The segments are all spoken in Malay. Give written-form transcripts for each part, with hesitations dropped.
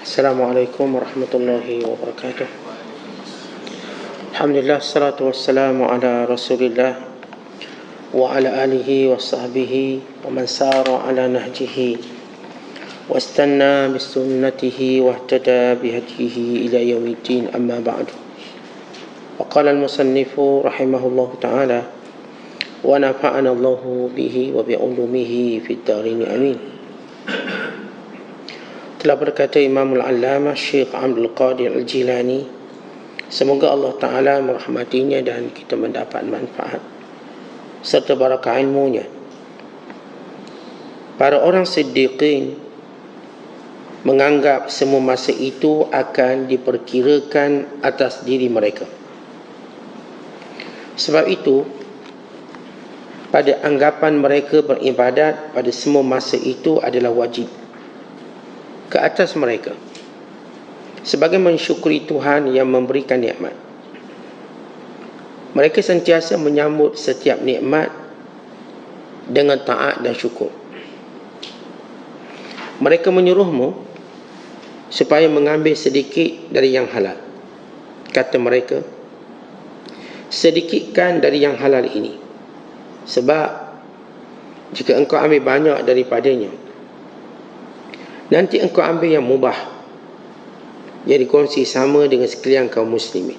Assalamualaikum warahmatullahi wabarakatuh. Alhamdulillah, salatu wassalamu ala rasulillah wa ala alihi wa sahbihi wa man sara ala nahjihi wastanna bisunnatihi wahtada bihadihi ila yaumiddin, amma ba'du. Wa qala al-musannifu rahimahullahu ta'ala wa nafa'ana Allahu bihi wa bi'ulumihi fid darin, amin. Telah berkata Imamul Allamah Syekh Abdul Qadir Al-Jilani, semoga Allah Ta'ala merahmatinya dan kita mendapat manfaat serta barakah ilmunya. Para orang siddiqin menganggap semua masa itu akan diperkirakan atas diri mereka. Sebab itu, pada anggapan mereka, beribadat pada semua masa itu adalah wajib ke atas mereka sebagai mensyukuri Tuhan yang memberikan nikmat. Mereka sentiasa menyambut setiap nikmat dengan taat dan syukur. Mereka menyuruhmu supaya mengambil sedikit dari yang halal. Kata mereka, sedikitkan dari yang halal ini, sebab jika engkau ambil banyak daripadanya, nanti engkau ambil yang mubah yang dikongsi sama dengan sekalian kaum muslimin.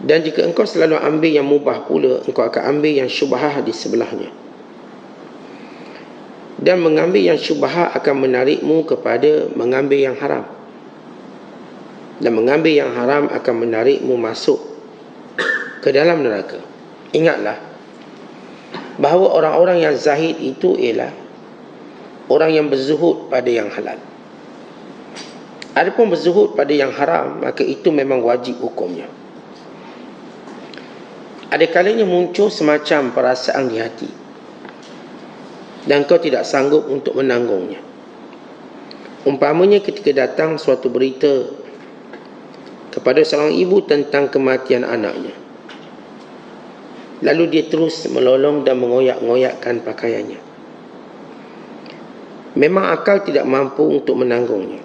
Dan jika engkau selalu ambil yang mubah pula, engkau akan ambil yang syubhah di sebelahnya. Dan mengambil yang syubhah akan menarikmu kepada mengambil yang haram. Dan mengambil yang haram akan menarikmu masuk ke dalam neraka. Ingatlah bahawa orang-orang yang zahid itu ialah orang yang berzuhud pada yang halal. Adapun berzuhud pada yang haram, maka itu memang wajib hukumnya. Ada kalanya muncul semacam perasaan di hati dan kau tidak sanggup untuk menanggungnya. Umpamanya ketika datang suatu berita kepada seorang ibu tentang kematian anaknya, lalu dia terus melolong dan mengoyak-ngoyakkan pakaiannya. Memang akal tidak mampu untuk menanggungnya.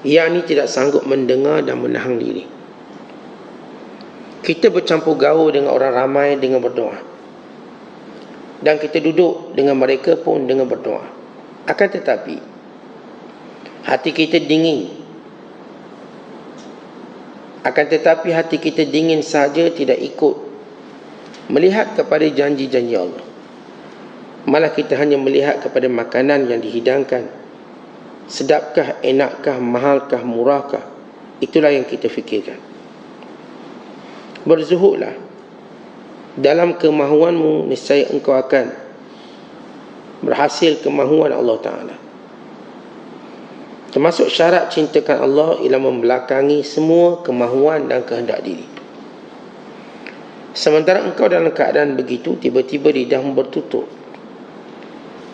Ia ni tidak sanggup mendengar dan menahan diri. Kita bercampur gaul dengan orang ramai dengan berdoa, dan kita duduk dengan mereka pun dengan berdoa. Akan tetapi hati kita dingin. Hati kita dingin saja, tidak ikut melihat kepada janji-janji Allah. Malah kita hanya melihat kepada makanan yang dihidangkan. Sedapkah, enakkah, mahalkah, murahkah? Itulah yang kita fikirkan. Berzuhudlah. Dalam kemahuanmu, niscaya engkau akan berhasil kemahuan Allah Ta'ala. Termasuk syarat cintakan Allah ialah membelakangi semua kemahuan dan kehendak diri. Sementara engkau dalam keadaan begitu, tiba-tiba lidahmu bertutup,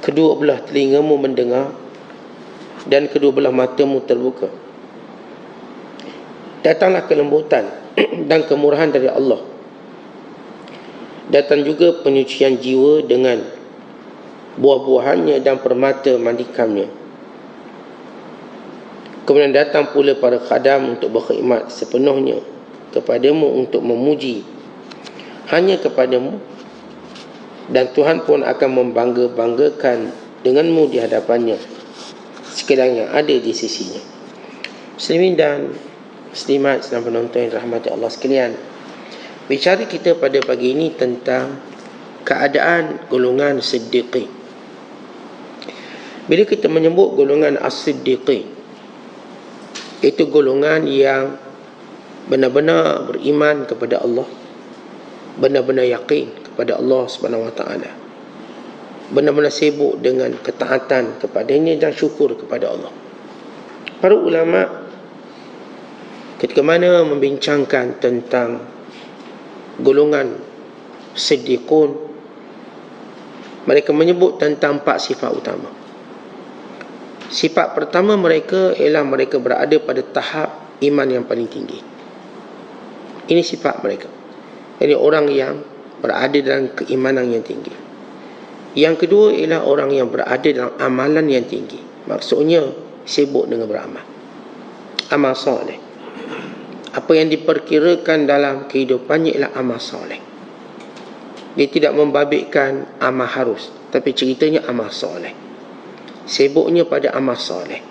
kedua belah telingamu mendengar, dan kedua belah matamu terbuka. Datanglah kelembutan dan kemurahan dari Allah. Datang juga penyucian jiwa dengan buah-buahannya dan permata mandikamnya. Kemudian datang pula para khadam untuk berkhidmat sepenuhnya kepadamu, untuk memuji hanya kepadamu, dan Tuhan pun akan membangga-banggakan denganmu di hadapannya sekalian yang ada di sisinya. Muslimin dan muslimat sedang penonton yang rahmati Allah sekalian, bicara kita pada pagi ini tentang keadaan golongan siddiqin. Bila kita menyebut golongan as-siddiqin, itu golongan yang benar-benar beriman kepada Allah, benar-benar yakin kepada Allah Subhanahu Wa Taala, benar-benar sibuk dengan ketaatan kepadanya dan syukur kepada Allah. Para ulama ketika mana membincangkan tentang golongan siddiqun, mereka menyebut tentang 4 sifat utama. Sifat pertama mereka ialah mereka berada pada tahap iman yang paling tinggi. Ini sifat mereka. Jadi orang yang berada dalam keimanan yang tinggi. Yang kedua ialah orang yang berada dalam amalan yang tinggi. Maksudnya sibuk dengan beramal. Amal soleh. Apa yang diperkirakan dalam kehidupannya ialah amal soleh. Dia tidak membabitkan amal harus, tapi ceritanya amal soleh. Sibuknya pada amal soleh,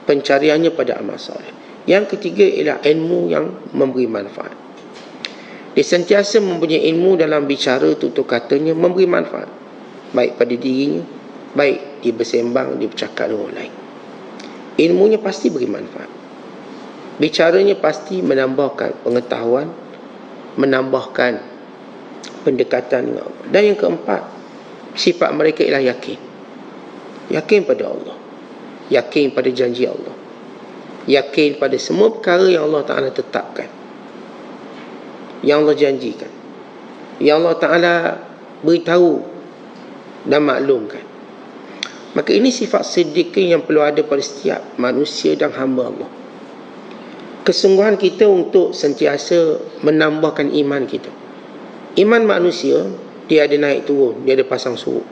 pencariannya pada amal soleh. Yang ketiga ialah ilmu yang memberi manfaat. Dia sentiasa mempunyai ilmu dalam bicara, tutur katanya memberi manfaat, baik pada dirinya, baik dia bersembang, dia bercakap dengan orang lain. Ilmunya pasti beri manfaat. Bicaranya pasti menambahkan pengetahuan, menambahkan pendekatan dengan Allah. Dan yang keempat, sifat mereka ialah yakin. Yakin pada Allah, yakin pada janji Allah, yakin pada semua perkara yang Allah Ta'ala tetapkan, yang Allah janjikan, yang Allah Ta'ala beritahu dan maklumkan. Maka ini sifat siddiqin yang perlu ada pada setiap manusia dan hamba Allah. Kesungguhan kita untuk sentiasa menambahkan iman kita. Iman manusia, dia ada naik turun, dia ada pasang surut.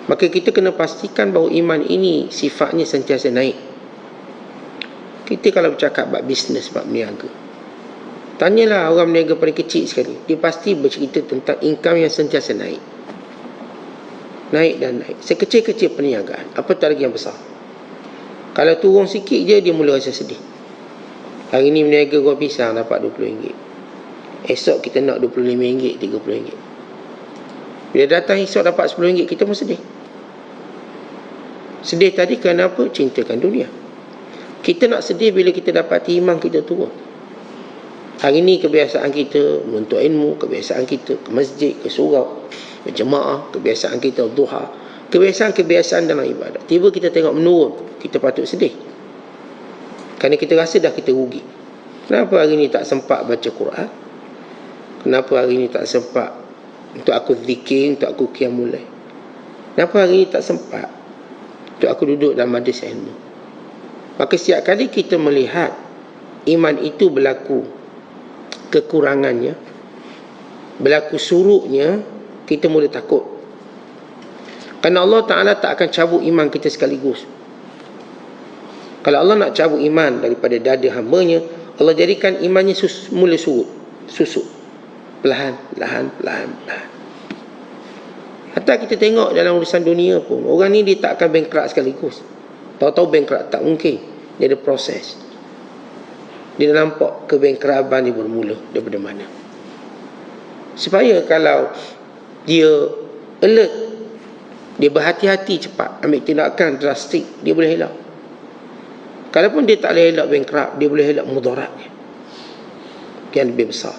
Maka kita kena pastikan bahawa iman ini sifatnya sentiasa naik. Kita kalau bercakap bab bisnes, bab berniaga, tanyalah orang berniaga paling kecil sekali, dia pasti bercerita tentang income yang sentiasa naik. Naik dan naik. Sekecil-kecil perniagaan, apatah lagi yang besar. Kalau turun sikit je, dia mula rasa sedih. Hari ni berniaga gua pisang dapat RM20. Esok kita nak RM25, RM30. Bila datang esok dapat RM10, kita pun sedih. Sedih tadi kerana apa? Cintakan dunia. Kita nak sedih bila kita dapat iman kita turun. Hari ni kebiasaan kita menuntut ilmu, kebiasaan kita ke masjid, ke surau, berjemaah, kebiasaan kita duha, kebiasaan dalam ibadat. Tiba kita tengok menurun, kita patut sedih. Kerana kita rasa dah kita rugi. Kenapa hari ni tak sempat baca Quran? Kenapa hari ni tak sempat untuk aku zikir, untuk aku qiyamul lail? Kenapa hari ni tak sempat untuk aku duduk dalam majlis ilmu? Maka setiap kali kita melihat iman itu berlaku kekurangannya, berlaku surutnya, kita mula takut. Kerana Allah Ta'ala tak akan cabut iman kita sekaligus. Kalau Allah nak cabut iman daripada dada hambanya, Allah jadikan imannya mula surut, susut, perlahan. Hatta kita tengok dalam urusan dunia pun, orang ni dia tak akan bankrupt sekaligus. Tahu-tahu bankrupt, tak mungkin. Dia ada proses. Dia nampak kebankruptan dia bermula daripada mana. Supaya kalau dia alert, dia berhati-hati cepat, ambil tindakan drastik, dia boleh elak. Kalaupun dia tak boleh elak bankrupt, dia boleh elak mudaratnya yang lebih besar.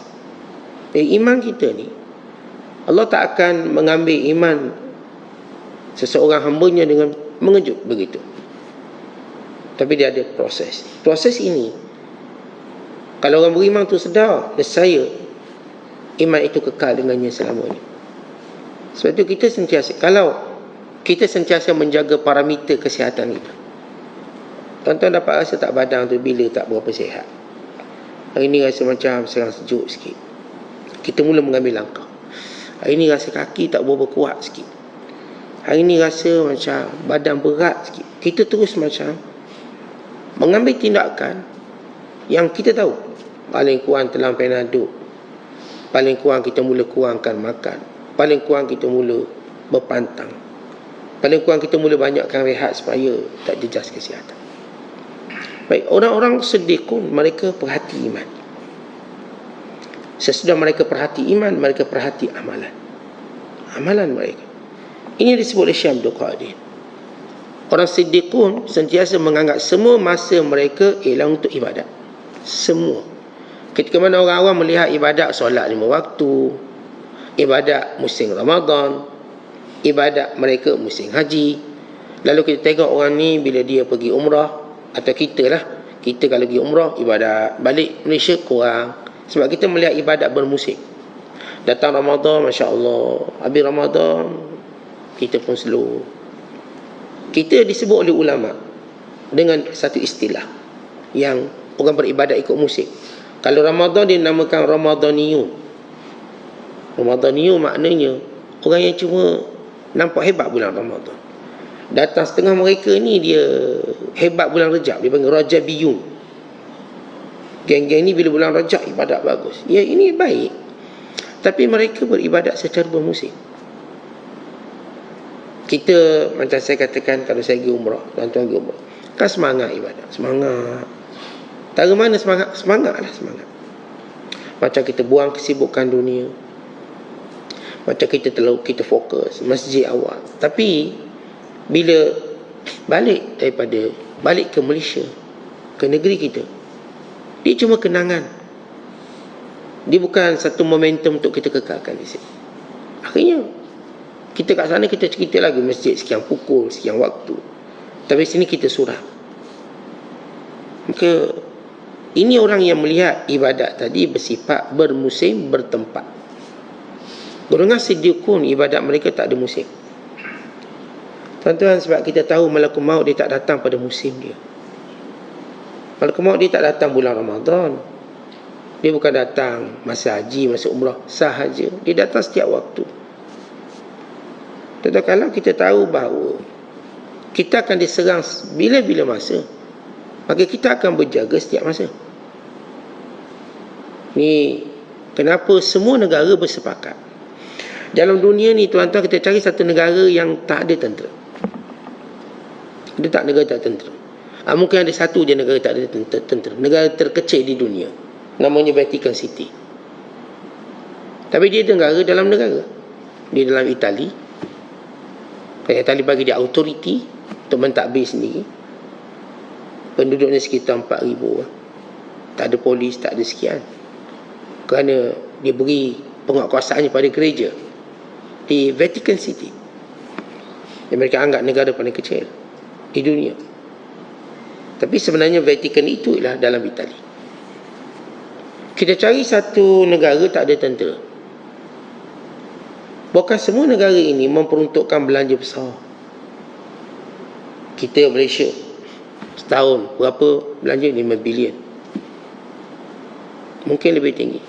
Iman kita ni, Allah tak akan mengambil iman seseorang hambanya dengan mengejut begitu. Tapi dia ada proses. Proses ini, kalau orang beriman tu sedar, nescaya iman itu kekal dengannya selamanya. Sebab itu kita sentiasa, kalau kita sentiasa menjaga parameter kesihatan kita. Tuan-tuan dapat rasa tak badan tu bila tak berapa sihat? Hari ni rasa macam serang sejuk sikit, kita mula mengambil langkah. Hari ni rasa kaki tak berapa kuat sikit, hari ni rasa macam badan berat sikit, kita terus macam mengambil tindakan yang kita tahu paling kurang telan Panadol, paling kurang kita mula kurangkan makan, paling kurang kita mula berpantang, paling kurang kita mula banyakkan rehat supaya tak jejas kesihatan. Baik, orang-orang siddiqun, mereka perhati iman. Sesudah mereka perhati iman, mereka perhati amalan. Amalan mereka. Ini disebut oleh Syekh Abdul Qadir. Orang siddiqun sentiasa menganggap semua masa mereka ialah untuk ibadat. Semua. Ketika mana orang awam melihat ibadat solat 5 waktu, ibadat musim Ramadan, ibadat mereka musim haji. Lalu kita tengok orang ni bila dia pergi umrah, atau kita lah, kita kalau pergi umrah, ibadat balik Malaysia kurang. Sebab kita melihat ibadat bermusim. Datang Ramadan, Masya Allah, habis Ramadan kita pun slow. Kita disebut oleh ulama dengan satu istilah yang orang beribadat ikut musim. Kalau Ramadan dinamakan Ramadhaniyun. Ramadhaniyun maknanya orang yang cuma nampak hebat bulan Ramadan. Datang setengah mereka ni dia hebat bulan Rejab, dia panggil Rajabiyun. Geng-geng ni bila bulan Rajab ibadat bagus. Ya, ini baik. Tapi mereka beribadat secara bermusim. Kita, macam saya katakan, kalau saya pergi umrah, tuan-tuan pergi umrah, kan semangat ibadat, semangat. Cara mana semangat? Semangatlah semangat. Macam kita buang kesibukan dunia, macam kita fokus masjid awal. Tapi bila balik ke Malaysia, ke negeri kita, dia cuma kenangan. Dia bukan satu momentum untuk kita kekalkan di sini. Akhirnya kita kat sana kita cerita lagi masjid sekian pukul, sekian waktu. Tapi sini kita surah. Maka ini orang yang melihat ibadat tadi bersifat bermusim, bertempat. Golongan Siddiqun, ibadat mereka tak ada musim. Tuan-tuan, sebab kita tahu malakul maut dia tak datang pada musim dia. Malakul maut dia tak datang bulan Ramadan. Dia bukan datang masa haji, masa umrah sahaja. Dia datang setiap waktu. Tetapi kalau kita tahu bahawa kita akan diserang bila-bila masa, maka kita akan berjaga setiap masa. Ni kenapa semua negara bersepakat. Dalam dunia ni tuan-tuan, kita cari satu negara yang tak ada tentera. Dia tak negara tak tentera. Mungkin ada satu je negara tak ada tentera. Negara terkecil di dunia, namanya Vatican City. Tapi dia negara dalam negara. Dia dalam Itali. Itali bagi dia autoriti untuk mentadbir sendiri. Penduduknya sekitar 4,000. Tak ada polis, tak ada sekian. Kerana dia beri penguatkuasaannya pada gereja di Vatican City, yang mereka anggap negara paling kecil di dunia. Tapi sebenarnya Vatican itu ialah dalam Itali. Kita cari satu negara tak ada tentera. Bukan semua negara ini memperuntukkan belanja besar. Kita Malaysia setahun berapa belanja? 5 bilion. Mungkin lebih tinggi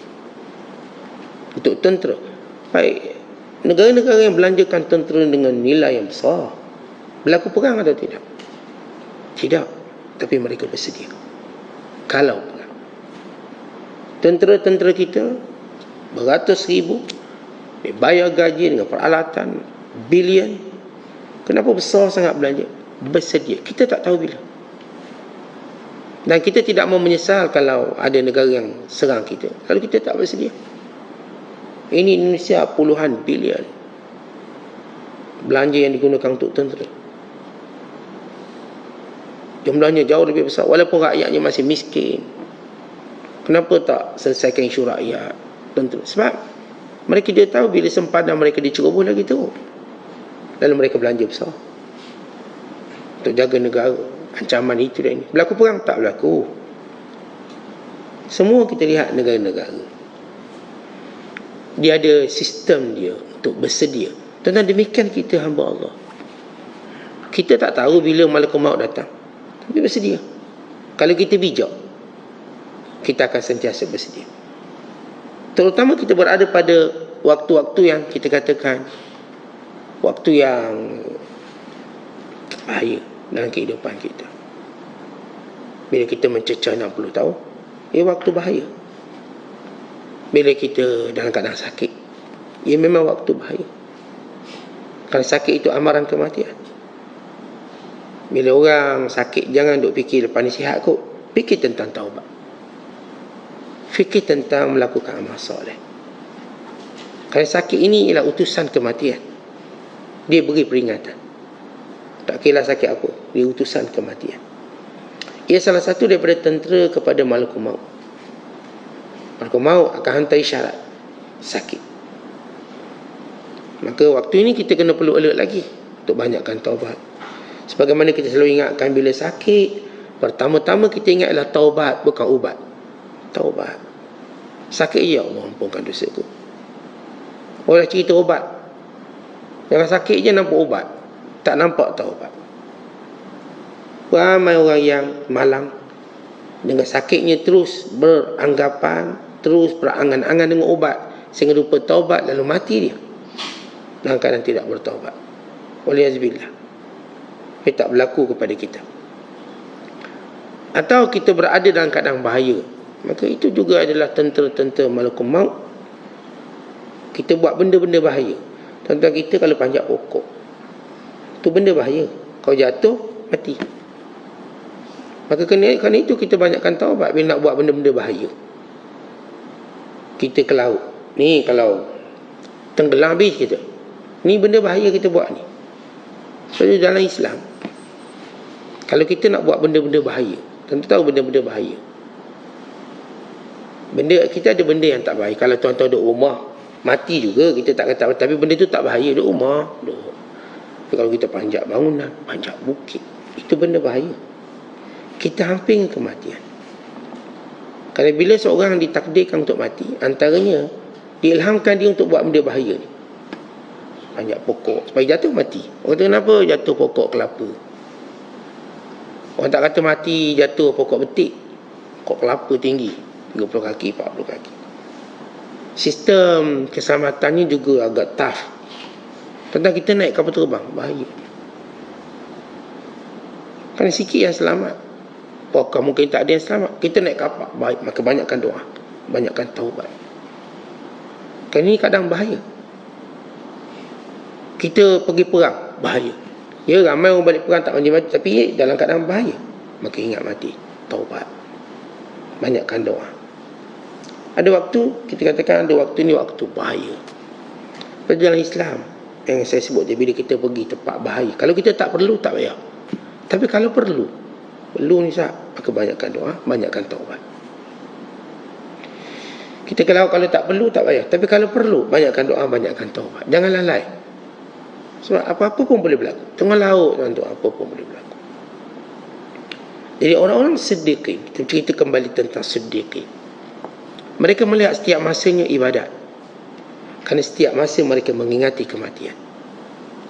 untuk tentera. Baik, negara-negara yang belanjakan tentera dengan nilai yang besar, berlaku perang atau tidak? Tidak. Tapi mereka bersedia kalau perang. Tentera-tentera kita beratus ribu, dia bayar gaji dengan peralatan bilion. Kenapa besar sangat belanja? Bersedia. Kita tak tahu bila. Dan kita tidak mau menyesal kalau ada negara yang serang kita, lalu kita tak bersedia. Ini Indonesia puluhan bilion belanja yang digunakan untuk tentera. Jumlahnya jauh lebih besar, walaupun rakyatnya masih miskin. Kenapa tak selesaikan isu rakyat tentera? Sebab mereka dia tahu bila sempadan mereka diceroboh lagi teruk. Lalu mereka belanja besar untuk jaga negara. Ancaman itu dan ini. Berlaku perang? Tak berlaku. Semua kita lihat negara-negara, dia ada sistem dia untuk bersedia. Tentang demikian kita hamba Allah, kita tak tahu bila malakul maut datang, tapi bersedia. Kalau kita bijak, kita akan sentiasa bersedia. Terutama kita berada pada waktu-waktu yang kita katakan waktu yang bahaya dalam kehidupan kita. Bila kita mencecah 60 tahun, waktu bahaya. Bila kita dalam keadaan sakit, memang waktu bahaya. Kalau sakit itu amaran kematian. Bila orang sakit, jangan duk fikir lepas ni sihat kot. Fikir tentang taubat. Fikir tentang melakukan amal soleh. Kalau sakit ini ialah utusan kematian, dia beri peringatan. Tak kira sakit apa, dia utusan kematian. Ia salah satu daripada tentera kepada malakul maut. Malakul maut akan hantar isyarat sakit. Maka waktu ini kita kena perlu alert lagi untuk banyakkan taubat. Sebagaimana kita selalu ingatkan bila sakit, pertama-tama kita ingatlah taubat, bukan ubat. Taubat. Sakit, ya Allah ampunkan dosaku. Orang cerita ubat, jangan sakit je nampak ubat, tak nampak taubat. Ramai orang yang malang dengan sakitnya terus beranggapan, terus berangan-angan dengan ubat, sehingga lupa taubat lalu mati dia dalam keadaan tidak bertaubat. Waliyazbillah. supaya tak berlaku kepada kita. Atau kita berada dalam keadaan bahaya, maka itu juga adalah tentera-tentera malakul maut. Kita buat benda-benda bahaya. Contoh kita kalau panjat pokok, itu benda bahaya. Kalau jatuh, mati. Maka kerana itu kita banyakkan taubat bila nak buat benda-benda bahaya. Kita ke laut, ni kalau tenggelam habis kita. Ni benda bahaya kita buat ni. So dalam Islam, kalau kita nak buat benda-benda bahaya, tentu tahu benda-benda bahaya. Kita ada benda yang tak bahaya. Kalau tuan-tuan duduk rumah, mati juga kita tak kata, tapi benda tu tak bahaya. Duduk rumah, tapi kalau kita panjat bangunan, panjat bukit, itu benda bahaya. Kita hampir kematian. Kerana bila seorang ditakdirkan untuk mati, antaranya diilhamkan dia untuk buat benda bahaya ni. Panjat pokok supaya jatuh mati. Orang kata kenapa jatuh pokok kelapa? Orang tak kata mati jatuh pokok betik. Pokok kelapa tinggi 30 kaki, 40 kaki. Sistem keselamatannya juga agak tough. Tentang kita naik kapal terbang, bahaya. Kan sikit yang selamat. Apakah mungkin tak ada yang selamat? Kita naik kapal, baik. Maka banyakkan doa, banyakkan taubat. Kan ini kadang bahaya. Kita pergi perang, bahaya. Ya, ramai orang balik perang tak mati, tapi dalam keadaan bahaya. Maka ingat mati, taubat, banyakkan doa. Ada waktu, kita katakan ada waktu ni waktu bahaya. Pada dalam Islam, yang saya sebut dia, bila kita pergi tempat bahaya, kalau kita tak perlu, tak payah. Tapi kalau perlu ni sah, maka banyakkan doa, banyakkan taubat. Kita kalau tak perlu, tak payah. Tapi kalau perlu, banyakkan doa, banyakkan taubat. Jangan lalai. Sebab apa-apa pun boleh berlaku. Tengah laut, tuan-tuan, apa pun boleh berlaku. Jadi orang-orang siddiqin, kita cerita kembali tentang siddiqin. Mereka melihat setiap masanya ibadat. Kerana setiap masa mereka mengingati kematian.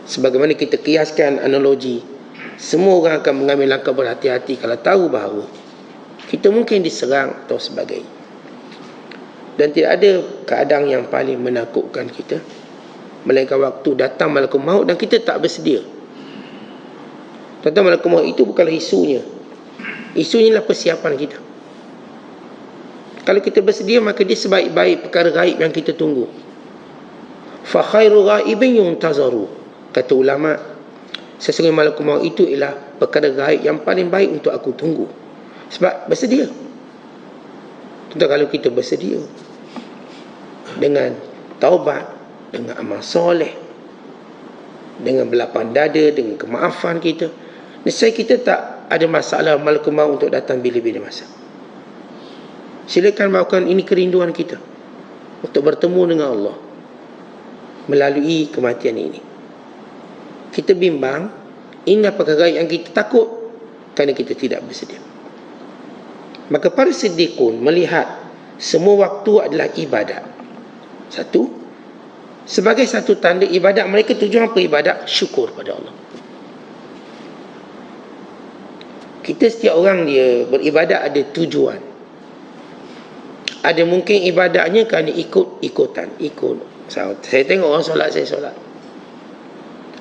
Sebagaimana kita kiaskan analogi, semua orang akan mengambil langkah berhati-hati kalau tahu bahawa kita mungkin diserang atau sebagainya. Dan tidak ada keadaan yang paling menakutkan kita melainkan waktu datang malakul maut dan kita tak bersedia. Datang malakul maut itu bukanlah isunya. Isunya adalah persiapan kita. Kalau kita bersedia, maka dia sebaik-baik perkara gaib yang kita tunggu. Fa khairu ghaibin yuntazaru. Kata ulama, sesungguhnya malakul maut itu ialah perkara gaib yang paling baik untuk aku tunggu. Sebab bersedia. Tentu kalau kita bersedia dengan taubat, dengan amal soleh, dengan berlapang dada, dengan kemaafan kita, nescaya kita tak ada masalah malakul maut untuk datang bila-bila masa. Silakan bawakan, ini kerinduan kita untuk bertemu dengan Allah melalui kematian ini. Kita bimbang, inilah perkara yang kita takut kerana kita tidak bersedia. Maka para siddiqun melihat semua waktu adalah ibadat. Sebagai satu tanda ibadat mereka, tujuan apa ibadat? Syukur pada Allah. Kita setiap orang dia beribadat ada tujuan. Ada mungkin ibadatnya kerana ikut-ikutan. Saya tengok orang solat, saya solat.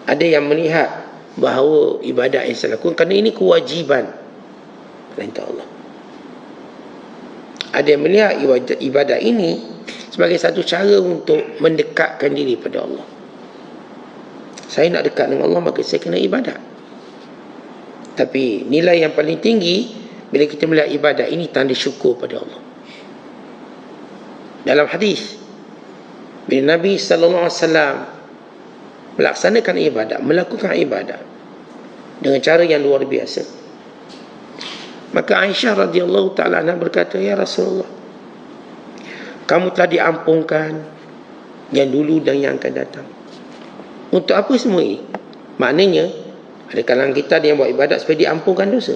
Ada yang melihat bahawa ibadat yang saya lakukan kerana ini kewajiban perintah Allah. Ada yang melihat ibadat ini sebagai satu cara untuk mendekatkan diri pada Allah. Saya nak dekat dengan Allah, maka saya kena ibadat. Tapi nilai yang paling tinggi bila kita melihat ibadat ini, tanda syukur pada Allah. Dalam hadis, bila Nabi SAW melaksanakan ibadat, melakukan ibadat dengan cara yang luar biasa, maka Aisyah radhiyallahu ta'ala anha berkata, ya Rasulullah, kamu telah diampunkan yang dulu dan yang akan datang. Untuk apa semua ini? Maknanya ada kalangan kita yang buat ibadat supaya diampunkan dosa,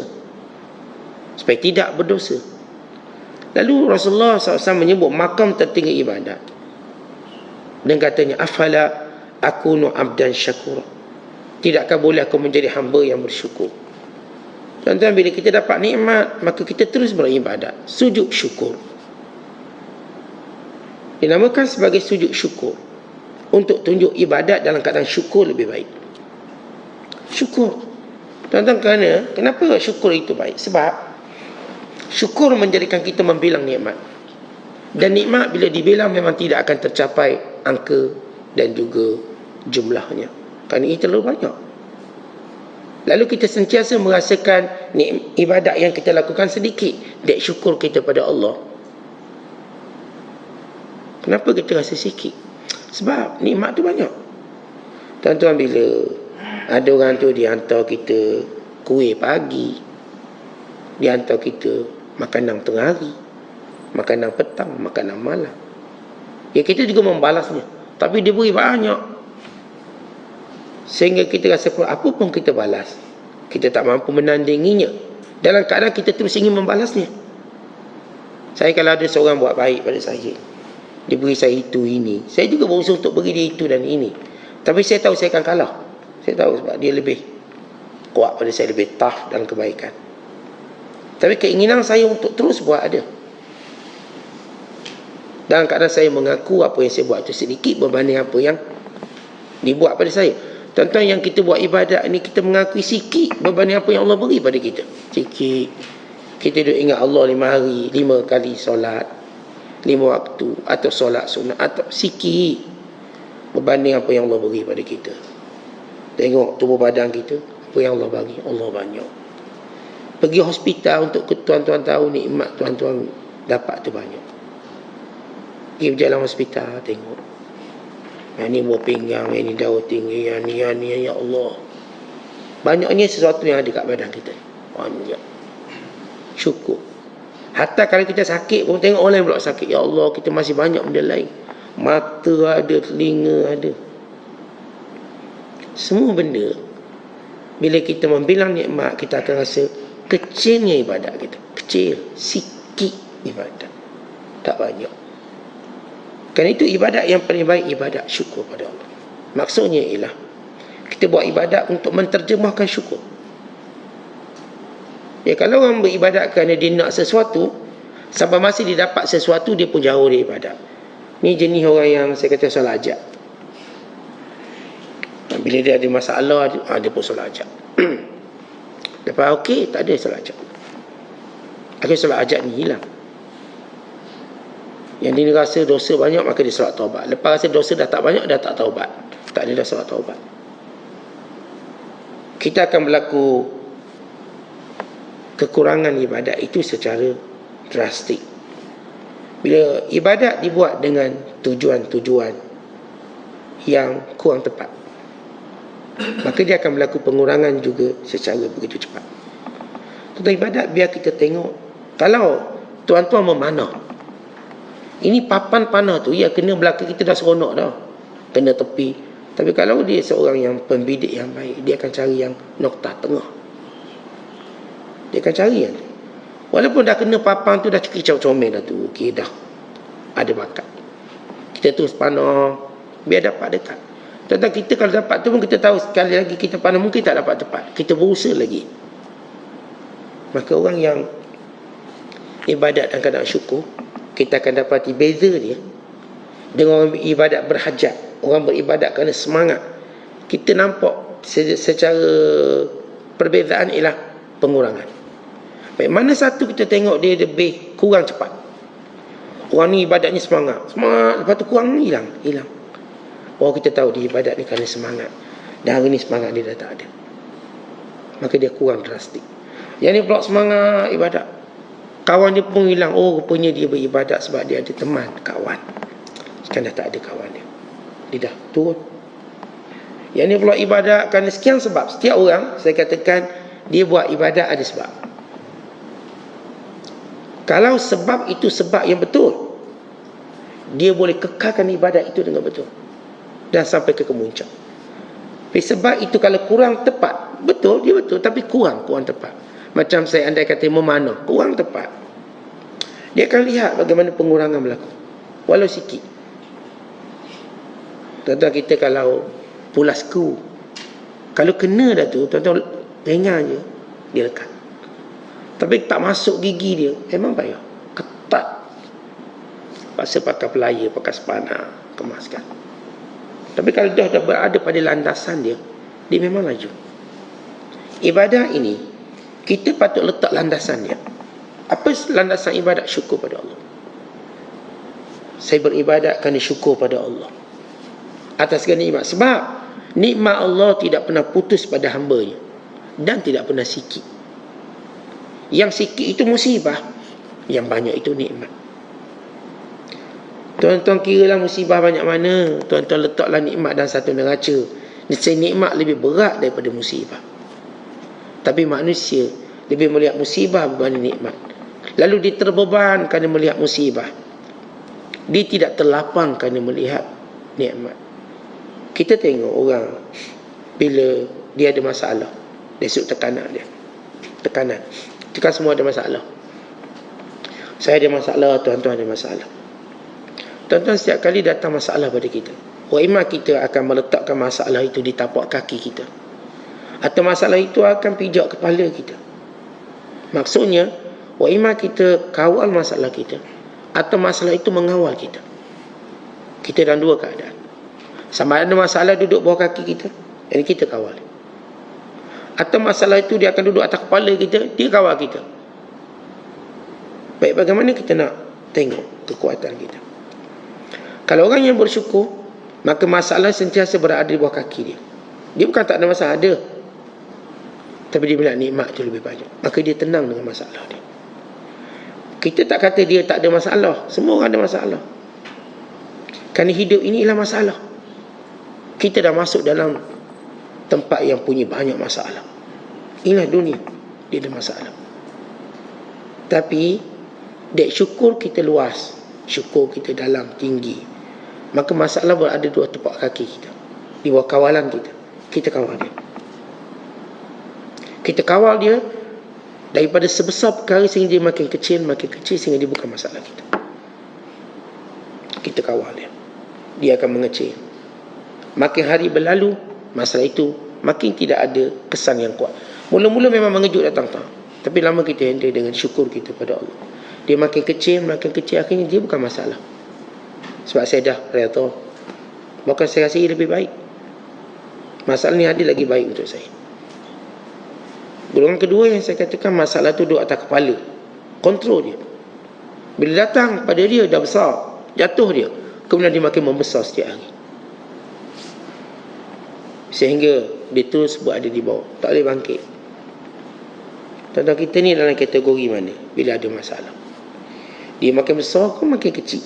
supaya tidak berdosa. Lalu Rasulullah SAW menyebut makam tertinggi ibadat dan katanya, afala akunu abdan syakura, tidakkah boleh aku menjadi hamba yang bersyukur? Tuan-tuan, bila kita dapat nikmat, maka kita terus beribadat, sujud syukur. Dinamakan sebagai sujud syukur, untuk tunjuk ibadat dalam keadaan syukur lebih baik. Syukur. Tuan-tuan, kenapa syukur itu baik? Sebab syukur menjadikan kita membilang nikmat. Dan nikmat bila dibilang memang tidak akan tercapai angka dan juga jumlahnya, kerana ia terlalu banyak. Lalu kita sentiasa merasakan ibadat yang kita lakukan sedikit, dek syukur kita pada Allah. Kenapa kita rasa sikit? Sebab nikmat tu banyak. Tuan-tuan, bila ada orang tu dia hantar kita kuih pagi, dia hantar kita makanan tengah hari, makanan petang, makanan malam, ya kita juga membalasnya, tapi dia beri banyak sehingga kita rasa apa pun kita balas, kita tak mampu menandinginya, dalam keadaan kita terus ingin membalasnya. Saya kalau ada seorang buat baik pada saya, dia beri saya itu ini, saya juga berusaha untuk beri dia itu dan ini, tapi saya tahu saya akan kalah. Saya tahu sebab dia lebih kuat pada saya, lebih tough dalam kebaikan. Tapi keinginan saya untuk terus buat ada. Dalam keadaan saya mengaku apa yang saya buat itu sedikit berbanding apa yang dibuat pada saya. Tuan-tuan, yang kita buat ibadat ni, kita mengakui sikit berbanding apa yang Allah beri pada kita. Sikit. Kita duduk ingat Allah 5 hari, 5 kali solat, 5 waktu, atau solat sunat, atau sikit berbanding apa yang Allah beri pada kita. Tengok tubuh badan kita, apa yang Allah bagi, Allah banyak. Pergi hospital untuk tuan-tuan tahu nikmat tuan-tuan dapat tu banyak. Pergi berjalan hospital, tengok yang ni buah pinggang, yang ni darah tinggi, yang ni, ya Allah. Banyaknya sesuatu yang ada kat badan kita. Banyak. Syukur. Hatta kalau kita sakit pun, tengok orang lain pula sakit, ya Allah, kita masih banyak benda lain. Mata ada, telinga ada. Semua benda, bila kita membilang nikmat, kita akan rasa kecilnya ibadat kita. Kecil, sikit ibadat, tak banyak. Kerana itu ibadat yang paling baik, ibadat syukur pada Allah. Maksudnya ialah kita buat ibadat untuk menterjemahkan syukur. Ya, kalau orang beribadat kerana dia nak sesuatu, sampai masa dia dapat sesuatu, dia pun jauh dari ibadat. Ni jenis orang yang saya kata solat hajat. Bila dia ada masalah, dia pun solat hajat. Lepas okey, tak ada solat hajat. Akhirnya solat hajat ni hilang. Yang dia rasa dosa banyak, maka dia solat taubat. Lepas rasa dosa dah tak banyak, dah tak taubat. Tak ada dah solat taubat. Kita akan berlaku kekurangan ibadat itu secara drastik. Bila ibadat dibuat dengan tujuan-tujuan yang kurang tepat, maka dia akan berlaku pengurangan juga secara begitu cepat. Tentang ibadat, biar kita tengok, kalau tuan-tuan memanah, ini papan panah tu, ya kena belakang kita dah seronok dah, kena tepi. Tapi kalau dia seorang yang pembidik yang baik, dia akan cari yang noktah tengah. Dia akan cari yang, walaupun dah kena papan tu, dah kicau comel dah tu, okey dah ada bakat, kita terus panah biar dapat dekat. Tentang kita kalau dapat tu pun kita tahu sekali lagi kita panah mungkin tak dapat tepat, kita berusaha lagi. Maka orang yang ibadat dan kadang syukur, kita akan dapati beza dia dengan orang beribadat berhajat. Orang beribadat kerana semangat, kita nampak secara perbezaan ialah pengurangan. Baik, mana satu kita tengok dia lebih kurang cepat. Orang ni ibadatnya semangat, lepas tu kurang ni hilang. Oh, kita tahu dia ibadat ni kerana semangat, dan hari ni semangat dia dah tak ada, maka dia kurang drastik. Yang ni pula semangat ibadat, kawan dia pun hilang. Oh, rupanya dia beribadat sebab dia ada teman, kawan. Sekarang dah tak ada kawan dia dah turun. Yang ni pula ibadat kerana sekian sebab. Setiap orang, saya katakan, dia buat ibadat ada sebab. Kalau sebab itu sebab yang betul, dia boleh kekalkan ibadat itu dengan betul dan sampai ke kemuncak. Tapi sebab itu kalau kurang tepat, betul, dia betul, tapi kurang tepat. Macam saya andai kata memanah, kurang tepat, dia akan lihat bagaimana pengurangan berlaku, walau sikit. Tuan-tuan, kita kalau pulas skru, kalau kena dah tu, tuan-tuan pengang je, dia lekat. Tapi tak masuk gigi dia, memang payah, ketat. Paksa pakai pelayar, pakai spana, kemaskan. Tapi kalau dah berada pada landasan dia, dia memang laju. Ibadah ini kita patut letak landasannya. Apa landasan ibadat? Syukur pada Allah. Saya beribadat kerana syukur pada Allah atas segala nikmat. Sebab nikmat Allah tidak pernah putus pada hamba-Nya dan tidak pernah sikit. Yang sikit itu musibah, yang banyak itu nikmat. Tuan-tuan kiralah musibah banyak mana, tuan-tuan letaklah nikmat dalam satu neraca. Nescaya nikmat lebih berat daripada musibah. Tapi manusia lebih melihat musibah berbanding nikmat. Lalu dia terbeban kerana melihat musibah. Dia tidak terlapang kerana melihat nikmat. Kita tengok orang bila dia ada masalah, dia suka tekanan dia. Tekanan. Kita kan semua ada masalah. Saya ada masalah, tuan-tuan ada masalah. Tuan-tuan setiap kali datang masalah pada kita, wa imma kita akan meletakkan masalah itu di tapak kaki kita, atau masalah itu akan pijak kepala kita. Maksudnya, wa imma kita kawal masalah kita, atau masalah itu mengawal kita. Kita dalam dua keadaan. Sama ada masalah duduk bawah kaki kita, dan kita kawal. Atau masalah itu dia akan duduk atas kepala kita, dia kawal kita. Baik, bagaimana kita nak tengok kekuatan kita? Kalau orang yang bersyukur, maka masalah sentiasa berada di bawah kaki dia. Dia bukan tak ada masalah, ada. Tapi dia melihat nikmat itu lebih banyak. Maka dia tenang dengan masalah dia. Kita tak kata dia tak ada masalah. Semua orang ada masalah. Kerana hidup ini ialah masalah. Kita dah masuk dalam tempat yang punya banyak masalah. Inilah dunia. Dia ada masalah. Tapi dek syukur kita luas. Syukur kita dalam, tinggi. Maka masalah berada di bawah tapak kaki kita. Di bawah kawalan kita. Kita kawal dia. Kita kawal dia daripada sebesar perkara sehingga dia makin kecil sehingga dia bukan masalah kita. Kita kawal dia. Dia akan mengecil. Makin hari berlalu, masalah itu makin tidak ada kesan yang kuat. Mula-mula memang mengejut datang. Tapi lama kita handle dengan syukur kita pada Allah. Dia makin kecil, akhirnya dia bukan masalah. Sebab saya dah reda. Bahkan saya rasa ia lebih baik. Masalah ni ada lagi baik untuk saya. Golongan kedua yang saya katakan, masalah tu duduk atas kepala. Kontrol dia. Bila datang pada dia dah besar, jatuh dia, kemudian dia makin membesar setiap hari. Sehingga dia terus berada di bawah, tak boleh bangkit. Tuan-tuan, kita ni dalam kategori mana bila ada masalah? Dia makin besar ke makin kecil?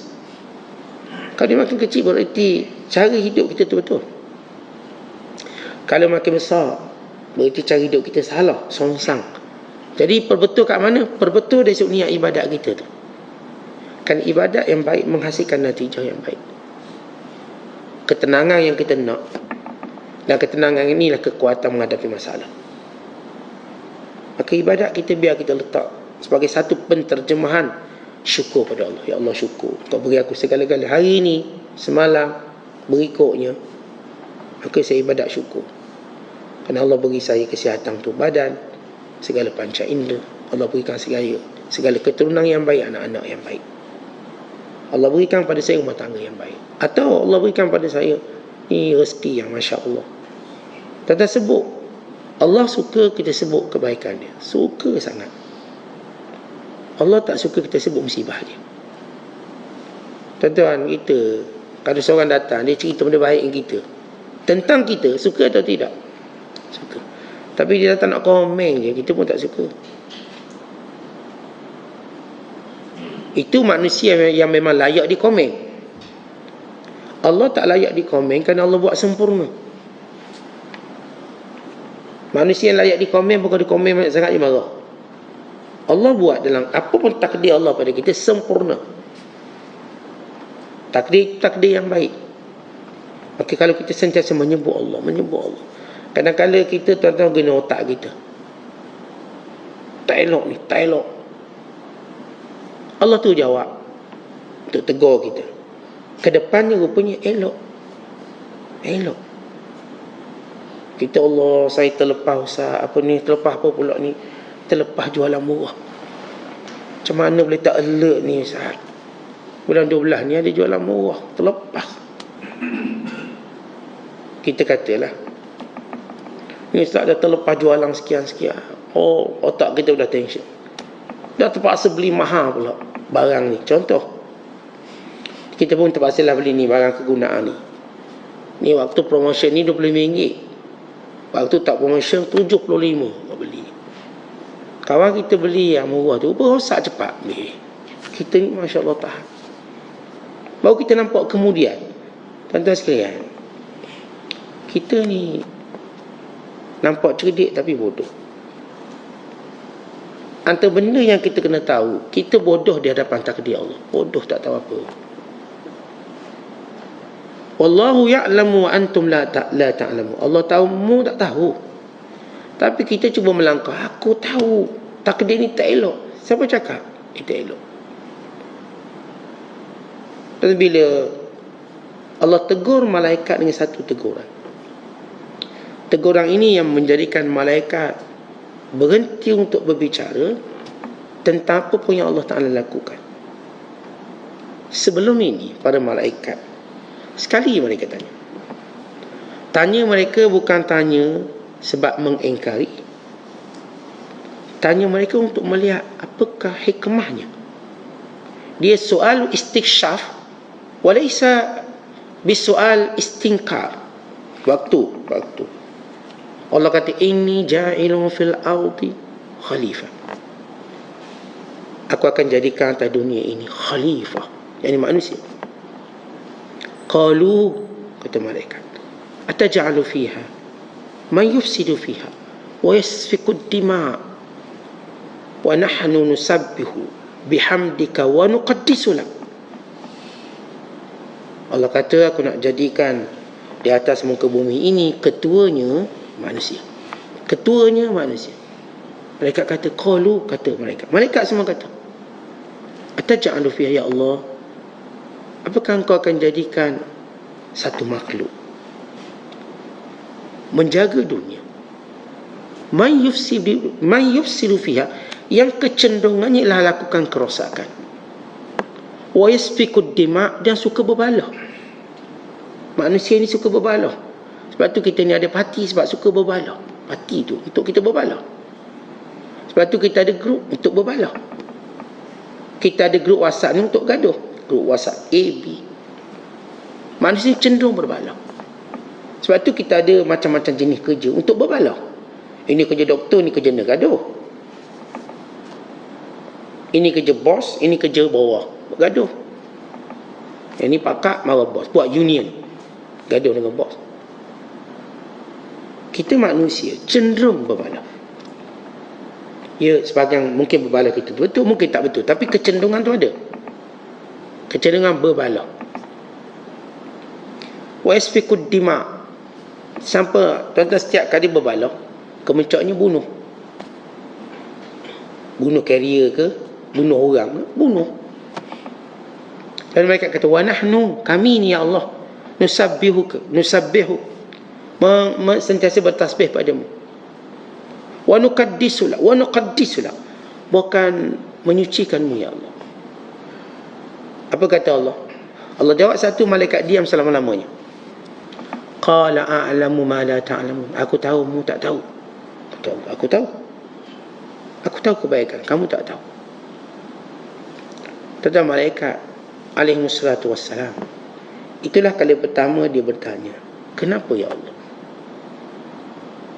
Kalau dia makin kecil, berarti cara hidup kita tu betul. Kalau makin besar, berarti cara hidup kita salah, songsang. Jadi perbetul kat mana? Perbetul dari sudut niat ibadat kita tu. Kan ibadat yang baik menghasilkan natijah yang baik. Ketenangan yang kita nak. Dan ketenangan inilah kekuatan menghadapi masalah. Maka ibadat kita biar kita letak sebagai satu penterjemahan syukur pada Allah. Ya Allah, syukur Kau beri aku segala-gala hari ini, semalam, berikutnya. Maka saya ibadat syukur. Kerana Allah beri saya kesihatan untuk badan, segala panca indera. Allah berikan segala keturunan yang baik, anak-anak yang baik. Allah berikan pada saya rumah tangga yang baik. Atau Allah berikan pada saya ni rezeki yang Masya Allah. Tanda sebut, Allah suka kita sebut kebaikan dia. Suka sangat. Allah tak suka kita sebut musibah dia. Tuan-tuan, kita, kalau seorang datang, dia cerita benda baik dengan kita, tentang kita, suka atau tidak? Suka. Tapi dia datang nak komen je, kita pun tak suka. Itu manusia yang memang layak dikomen. Allah tak layak dikomen kerana Allah buat sempurna. Manusia yang layak dikomen bukan dikomen banyak sangat dia marah. Allah buat dalam apa pun takdir Allah pada kita sempurna. Takdir yang baik. Maka kalau kita sentiasa menyebut Allah, kadang-kadang kita tuan-tuan guna otak kita. Tak elok ni, tak elok. Allah tu jawab untuk tegur kita. Kedepannya rupanya elok. Kita, Allah, saya terlepas terlepas apa pula ni? Terlepas jualan murah. Macam mana boleh tak alert ni, Ustaz? Bulan 12 ni ada jualan murah, terlepas. Kita katalah, Ni ustaz dah terlepas jualan sekian-sekian. Oh, otak kita dah tension. Dah terpaksa beli mahal pula barang ni. Contoh, kita pun terpaksa lah beli ni barang kegunaan ni. Ni waktu promotion ni RM25. Waktu tak promotion RM75 nak beli. Kawan kita beli yang murah tu berosak cepat. Kita ni Masya Allah tahan. Baru kita nampak kemudian, tuan-tuan sekalian, kita ni nampak cerdik tapi bodoh. Antara benda yang kita kena tahu, kita bodoh di hadapan takdir Allah. Bodoh tak tahu apa. Wallahu ya'lamu wa antum la ta'lamu. Allah tahu, mu tak tahu. Tapi kita cuba melangkah. Aku tahu takdir ni tak elok. Siapa cakap? Tak elok. Dan bila Allah tegur malaikat dengan satu teguran, teguran ini yang menjadikan malaikat berhenti untuk berbicara tentang apa pun yang Allah Ta'ala lakukan. Sebelum ini, para malaikat, sekali mereka tanya mereka bukan tanya sebab mengingkari, tanya mereka untuk melihat apakah hikmahnya. Dia soal istikshaf walaysa bisoal istinkar. Waktu Allah kata inni ja'ilun fil ardi khalifah. Aku akan jadikan atas dunia ini khalifah, yakni manusia. Qalu, kata malaikat, ataj'alu fiha man yufsidu fiha wa yasfiku ad-dima' wa nahnu nusabbihu bihamdika wa nuqaddisu lak. Allah kata, aku nak jadikan di atas muka bumi ini ketuanya manusia. Ketuanya manusia. Malaikat kata, qalu, kata malaikat semua kata, ataj'alu fiha, ya Allah, apakah engkau akan jadikan satu makhluk menjaga dunia, man yufsidu fiha, yang kecenderungannya ialah lakukan kerosakan, wa yasfikud dima', dan suka berbalah. Manusia ni suka berbalah. Sebab tu kita ni ada parti, sebab suka berbalah. Parti tu untuk kita berbalah. Sebab tu kita ada grup untuk berbalah. Kita ada grup WhatsApp ni untuk gaduh. Grup WhatsApp A, B. Manusia cenderung berbalah. Sebab tu kita ada macam-macam jenis kerja untuk berbalah. Ini kerja doktor, ini kerja gaduh. Ini kerja bos, ini kerja bawah, bergaduh. Yang ni pakak marah bos, buat union, gaduh dengan bos. Kita manusia cenderung berbalah. Ya, sebahagian mungkin berbalah kita betul, mungkin tak betul, tapi kecenderungan tu ada. Kecenderungan berbalah. Wa yasfikud dima', sampai tuan-tuan setiap kali berbalah, kemencaknya bunuh. Bunuh carrier ke, bunuh orang ke, bunuh. Dan mereka kata, wa nahnu, kami ni ya Allah, nusabbihu, sentiasa bertasbih padamu. Wa nuqaddisu lak, bukan menyucikanmu ya Allah. Apa kata Allah? Allah jawab satu, malaikat diam selama-lamanya. Qala a'lamu ma la ta'lamun. Aku tahu, mu tak tahu. Kata Allah, aku tahu. Aku tahu kebaikan, kamu tak tahu. Tentang malaikat alaihissalatu wassalam, itulah kali pertama dia bertanya, kenapa ya Allah?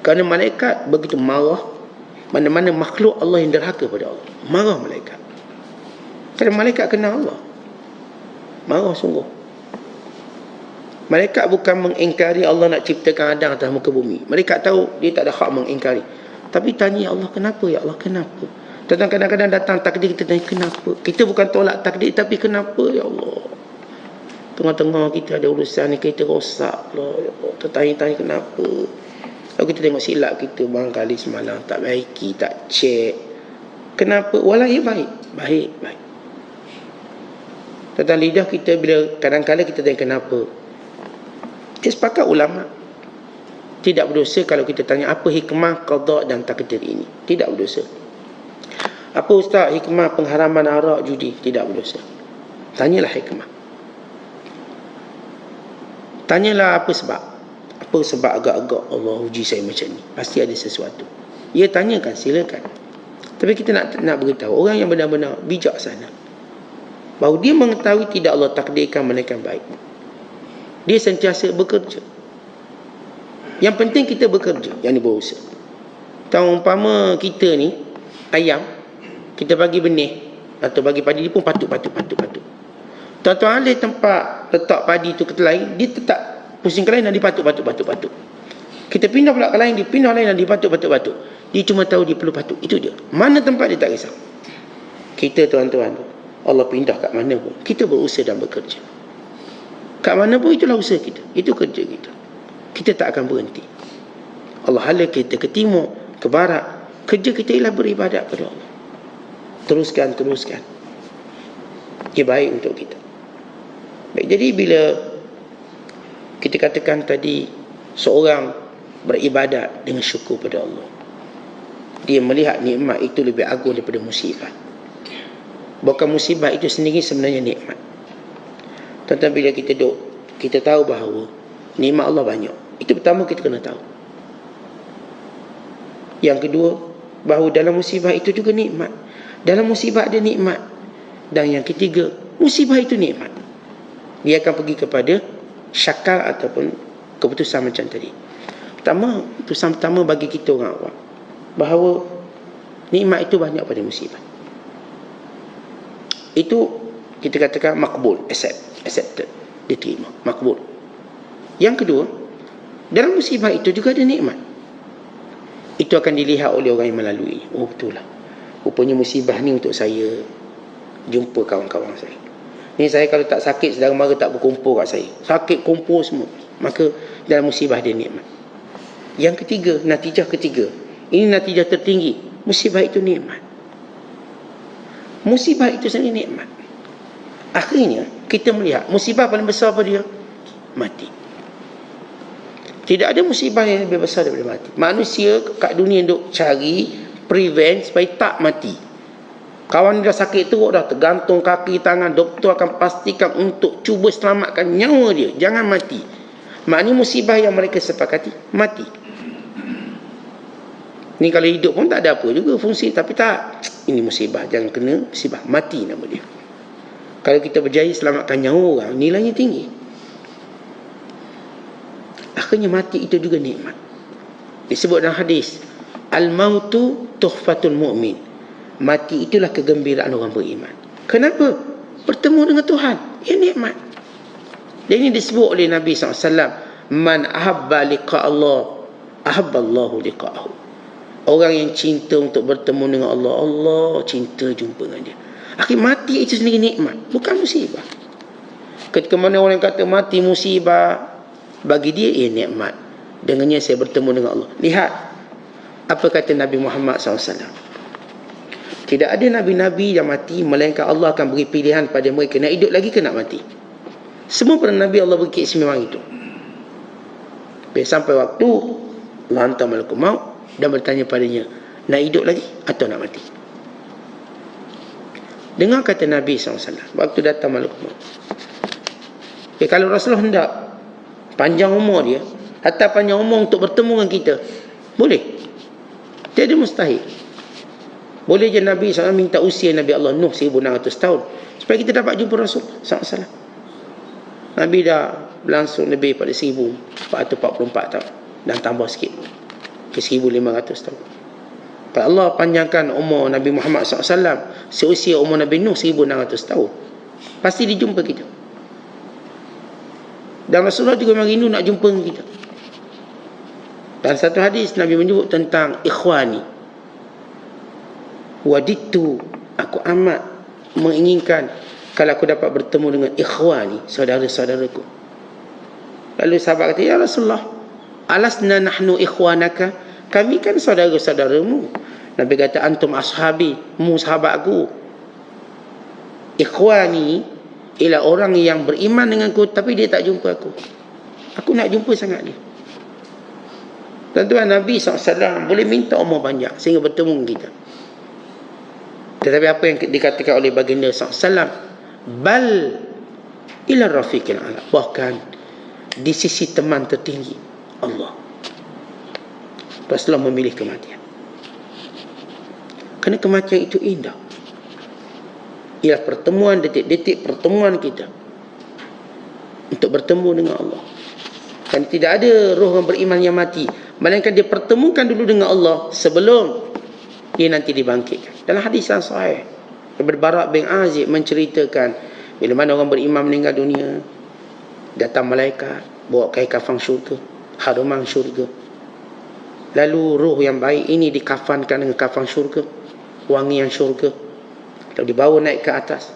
Kerana malaikat begitu marah. Mana-mana makhluk Allah yang derhaka pada Allah, marah malaikat. Kerana malaikat kenal Allah, marah sungguh. Malaikat bukan mengingkari Allah nak ciptakan Adam atas muka bumi. Malaikat tahu dia tak ada hak mengingkari. Tapi tanya ya Allah, kenapa ya Allah, kenapa? Tentang kadang-kadang datang takdir, kita tanya kenapa. Kita bukan tolak takdir, tapi kenapa ya Allah? Tengah-tengah kita ada urusan ni, kita rosak lah ya Allah. Tertanya-tanya kenapa. Kalau kita tengok silap kita barangkali semalam tak baiki, tak cek, kenapa? Walau ia baik. Tentang lidah kita, bila kadang-kadang kita tanya kenapa, sepakat ulama tidak berdosa kalau kita tanya apa hikmah qada dan takdir ini. Tidak berdosa. Apa ustaz hikmah pengharaman arak judi? Tidak berdosa. Tanyalah hikmah. Tanyalah apa sebab. Apa Apa sebab agak-agak Allah uji saya macam ni? Pasti ada sesuatu. Ia tanyakan, silakan. Tapi kita nak beritahu orang yang benar-benar bijak sana, bahawa dia mengetahui tidak Allah takdirkan melainkan baik. Dia sentiasa bekerja. Yang penting kita bekerja, yang ni berusaha. Tahu umpama kita ni ayam, kita bagi benih atau bagi padi, dia pun patut. Tuan-tuan alih tempat letak padi tu ke lain, dia tetap pusing ke lain dan dia patut. Kita pindah pula ke lain, dia pindah lain dan dia patut. Dia cuma tahu dia perlu patut. Itu dia. Mana tempat dia tak kisah. Kita tuan-tuan, Allah pindah kat mana pun, kita berusaha dan bekerja. Kat mana pun itulah usaha kita. Itu kerja kita. Kita tak akan berhenti. Allah hala kita ke timur, ke barat. Kerja kita ialah beribadat kepada Allah. Teruskan. Ia baik untuk kita. Baik, jadi bila kita katakan tadi, seorang beribadat dengan syukur pada Allah, dia melihat nikmat itu lebih agung daripada musibah. Bukan musibah itu sendiri sebenarnya nikmat. Tentang bila kita tahu bahawa nikmat Allah banyak. Itu pertama kita kena tahu. Yang kedua, bahawa dalam musibah itu juga nikmat. Dalam musibah ada nikmat. Dan yang ketiga, musibah itu nikmat. Dia akan pergi kepada syakar ataupun keputusan macam tadi. Keputusan pertama bagi kita orang awam, bahawa nikmat itu banyak pada musibah. Itu kita katakan makbul, accepted, diterima, makbul. Yang kedua, dalam musibah itu juga ada nikmat. Itu akan dilihat oleh orang yang melalui. Oh, betul lah, rupanya musibah ni untuk saya jumpa kawan-kawan saya. Ni saya kalau tak sakit, saudara mara tak berkumpul kat saya. Sakit kumpul semua. Maka dalam musibah dia nikmat. Yang ketiga, natijah ketiga. Ini natijah tertinggi. Musibah itu nikmat. Musibah itu sendiri nikmat. Akhirnya kita melihat musibah paling besar apa dia? Mati. Tidak ada musibah yang lebih besar daripada mati. Manusia kat dunia duk cari prevent supaya tak mati. Kawan dia sakit teruk dah, tergantung kaki tangan, doktor akan pastikan untuk cuba selamatkan nyawa dia, jangan mati. Maknanya musibah yang mereka sepakati, mati. Ni kalau hidup pun tak ada apa juga fungsi, tapi tak, ini musibah, jangan kena musibah, mati nama dia. Kalau kita berjaya selamatkan nyawa orang, nilainya tinggi. Akhirnya mati itu juga nikmat. Disebut dalam hadis, al-mautu tuhfatul mu'min. Mati itulah kegembiraan orang beriman. Kenapa? Bertemu dengan Tuhan. Ia nikmat. Dan ini disebut oleh Nabi SAW, man ahabba liqa Allah, ahabba Allahu liqa'ahu. Orang yang cinta untuk bertemu dengan Allah, Allah cinta jumpa dengan dia. Akhir mati itu sendiri nikmat, bukan musibah. Ketika mana orang kata mati musibah, bagi dia ia nikmat. Dengannya saya bertemu dengan Allah. Lihat apa kata Nabi Muhammad SAW. Tidak ada Nabi-Nabi yang mati, melainkan Allah akan beri pilihan pada mereka, nak hidup lagi ke nak mati. Semua para Nabi Allah beri keistimewaan itu. Sampai waktu Allah hantar malaikat maut dan bertanya padanya, nak hidup lagi atau nak mati. Dengar kata Nabi SAW waktu datang malaikat maut. Kalau Rasulullah hendak panjang umur dia, atau panjang umur untuk bertemu dengan kita, boleh. Tiada mustahil. Boleh je Nabi SAW minta usia Nabi Allah Nuh 1600 tahun supaya kita dapat jumpa Rasul SAW. Nabi dah berlangsung lebih pada 1444 tahun dan tambah sikit ke 1500 tahun. Kalau Allah panjangkan umur Nabi Muhammad SAW seusia umur Nabi Nuh 1600 tahun, pasti dijumpa kita. Dan Rasulullah juga merindu nak jumpa dengan kita. Dan satu hadis Nabi menyebut tentang ikhwani. Waditu, aku amat menginginkan kalau aku dapat bertemu dengan ikhwani, saudara-saudaraku. Lalu sahabat kata, ya Rasulullah, alasna nahnu ikhwanaka, kami kan saudara-saudaramu. Nabi kata, antum ashabi, mu sahabatku. Ikhwani ialah orang yang beriman denganku tapi dia tak jumpa aku. Aku nak jumpa sangat dia. Tuan-tuan, Nabi SAW boleh minta umur panjang sehingga bertemu dengan kita. Tetapi apa yang dikatakan oleh baginda SAW, bal ila rafiqil ala, bahkan di sisi teman tertinggi, Allah. Rasulullah memilih kematian. Kerana kematian itu indah. Ialah pertemuan, detik-detik pertemuan kita untuk bertemu dengan Allah. Dan tidak ada roh yang beriman yang mati, melainkan dia pertemukan dulu dengan Allah sebelum dia nanti dibangkitkan. Dalam hadis yang sahih, Al-Bara bin Azib menceritakan, bila mana orang beriman meninggal dunia, datang malaikat bawa kain kafan syurga, haruman syurga. Lalu roh yang baik ini dikafankan dengan kafan syurga, wangian syurga. Lalu dibawa naik ke atas.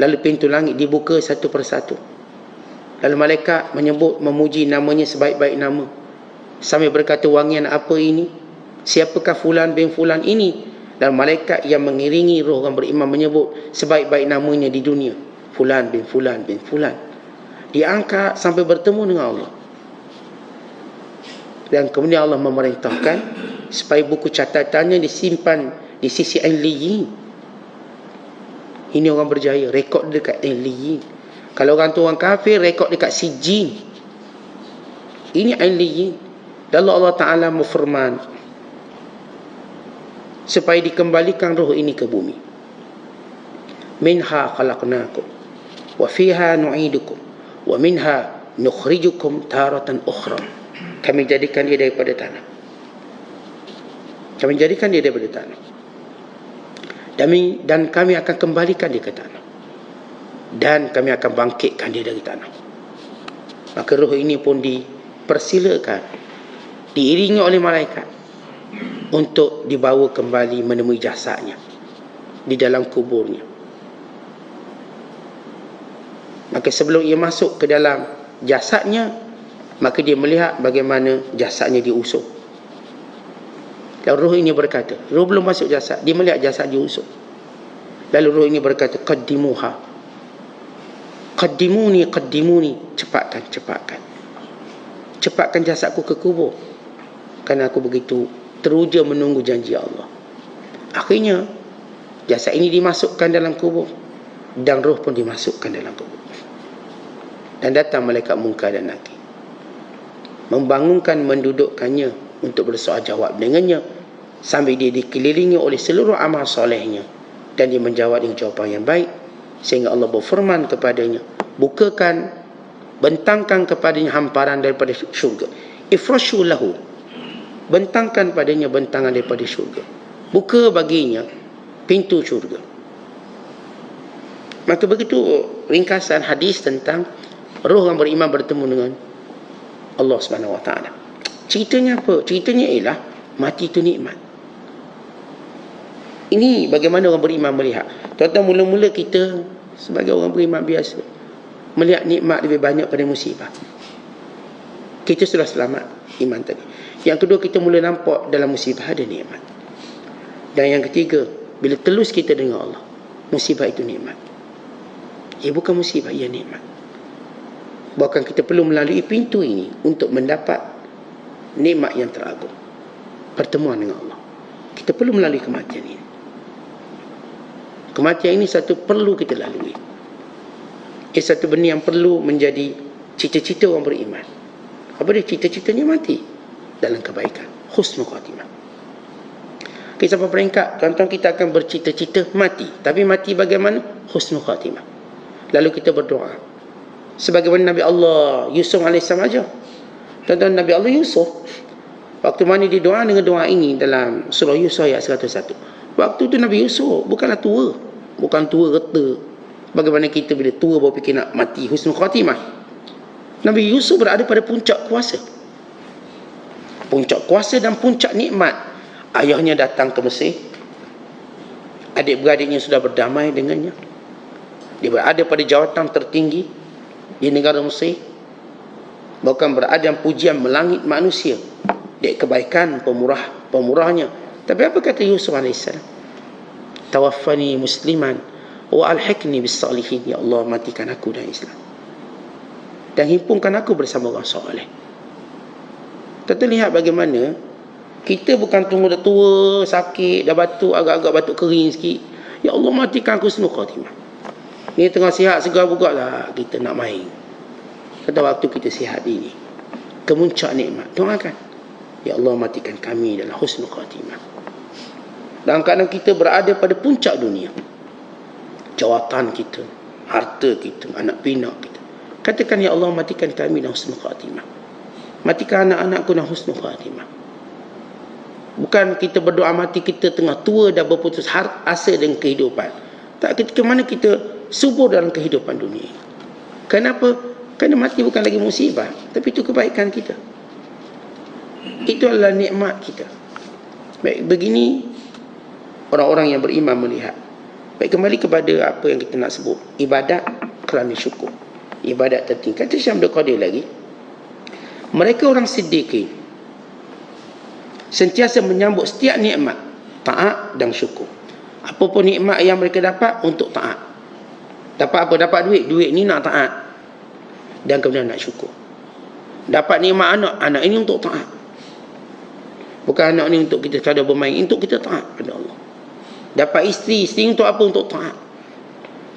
Lalu pintu langit dibuka satu persatu. Lalu malaikat menyebut, memuji namanya sebaik-baik nama, sambil berkata, wangian apa ini? Siapakah fulan bin fulan ini? Dan malaikat yang mengiringi roh orang beriman menyebut sebaik-baik namanya di dunia, fulan bin fulan bin fulan. Diangkat sampai bertemu dengan Allah. Dan kemudian Allah memerintahkan supaya buku catatannya disimpan di sisi Illiyin. Ini orang berjaya, rekod dekat Illiyin. Kalau orang tu orang kafir, rekod dekat Sijjin. Ini Illiyin. Dan Allah Ta'ala berfirman supaya dikembalikan roh ini ke bumi. Minha khalaqnakum wa fiha nu'idukum wa minha nukhrijukum taratan ukhra. Kami jadikan dia daripada tanah. Kami jadikan dia daripada tanah. Dan kami akan kembalikan dia ke tanah. Dan kami akan bangkitkan dia dari tanah. Maka roh ini pun dipersilakan, diiringi oleh malaikat untuk dibawa kembali menemui jasadnya di dalam kuburnya. Maka sebelum ia masuk ke dalam jasadnya, maka dia melihat bagaimana jasadnya diusung. Dan roh ini berkata, roh belum masuk jasad, dia melihat jasad diusung. Lalu roh ini berkata, qaddimuha, qaddimuni, qaddimuni, cepatkan, cepatkan, cepatkan jasadku ke kubur, kerana aku begitu teruja menunggu janji Allah. Akhirnya jasad ini dimasukkan dalam kubur, dan roh pun dimasukkan dalam kubur. Dan datang malaikat Munkar dan Nakir, membangunkan, mendudukkannya untuk bersoal jawab dengannya, sambil dia dikelilingi oleh seluruh amal solehnya, dan dia menjawab dengan jawapan yang baik. Sehingga Allah berfirman kepadanya, bukakan, bentangkan kepadanya hamparan daripada syurga. Ifrashu lahu, bentangkan padanya bentangan daripada syurga. Buka baginya pintu syurga. Maka begitu ringkasan hadis tentang roh yang beriman bertemu dengan Allah Subhanahu Wa Taala. Ceritanya apa? Ceritanya ialah mati itu nikmat. Ini bagaimana orang beriman melihat. Tuan-tuan, mula-mula kita sebagai orang beriman biasa melihat nikmat lebih banyak pada musibah. Kita sudah selamat iman tadi. Yang kedua, kita mula nampak dalam musibah ada nikmat. Dan yang ketiga, bila telus kita dengan Allah, musibah itu nikmat. Ia bukan musibah, ia nikmat. Bahkan kita perlu melalui pintu ini untuk mendapat nikmat yang teragung, pertemuan dengan Allah. Kita perlu melalui kematian ini. Kematian ini satu perlu kita lalui. Ia satu benda yang perlu menjadi cita-cita orang beriman. Apa dia cita-citanya? Mati dalam kebaikan, husnul khatimah. Kita sampai peringkat, tuan-tuan, kita akan bercita-cita mati, tapi mati bagaimana? Husnul khatimah. Lalu kita berdoa sebagaimana Nabi Allah Yusuf AS aja. Tuan-tuan, Nabi Allah Yusuf, waktu mana dia doa dengan doa ini dalam surah Yusuf ayat 101. Waktu itu Nabi Yusuf bukanlah tua, bukan tua reta bagaimana kita bila tua baru fikir nak mati husnul khatimah. Nabi Yusuf berada pada puncak kuasa, puncak kuasa dan puncak nikmat. Ayahnya datang ke Mesir, adik-beradiknya sudah berdamai dengannya, dia berada pada jawatan tertinggi di negara Mesir, bahkan berada dalam pujian melangit manusia dari kebaikan pemurahnya. Tapi apa kata Yusuf AS? Tawaffani musliman wa alhiqni bis salihin. Ya Allah, matikan aku dalam Islam dan himpunkan aku bersama orang soleh. Kita lihat bagaimana kita bukan tunggu dah tua, sakit, dah batuk, agak-agak batuk kering sikit, ya Allah matikan aku husnul khatimah. Ni tengah sihat segar buka lah kita nak main. Pada waktu kita sihat ini, kemuncak nikmat, doakan, ya Allah matikan kami dalam husnul khatimah. Dalam keadaan kita berada pada puncak dunia, jawatan kita, harta kita, anak pinak kita, katakan ya Allah matikan kami dalam husnul khatimah, matikan anak-anakku dalam husnul khatimah. Bukan kita berdoa mati kita tengah tua dah berputus asa dengan kehidupan. Tak, ketika mana kita subur dalam kehidupan dunia. Kenapa? Kerana mati bukan lagi musibah, tapi itu kebaikan kita. Itu adalah nikmat kita. Baik, begini orang-orang yang beriman melihat. Baik, kembali kepada apa yang kita nak sebut, ibadat kerana syukur, ibadat tertinggi. Kata Syekh Abdul Qadir lagi, mereka orang siddiqin sentiasa menyambut setiap nikmat, taat dan syukur. Apapun nikmat yang mereka dapat, untuk taat. Dapat apa? Dapat duit. Duit ni nak taat, dan kemudian nak syukur. Dapat nikmat anak, anak ini untuk taat. Bukan anak ni untuk kita sekadar bermain, untuk kita taat pada Allah. Dapat isteri, isteri untuk apa? Untuk taat.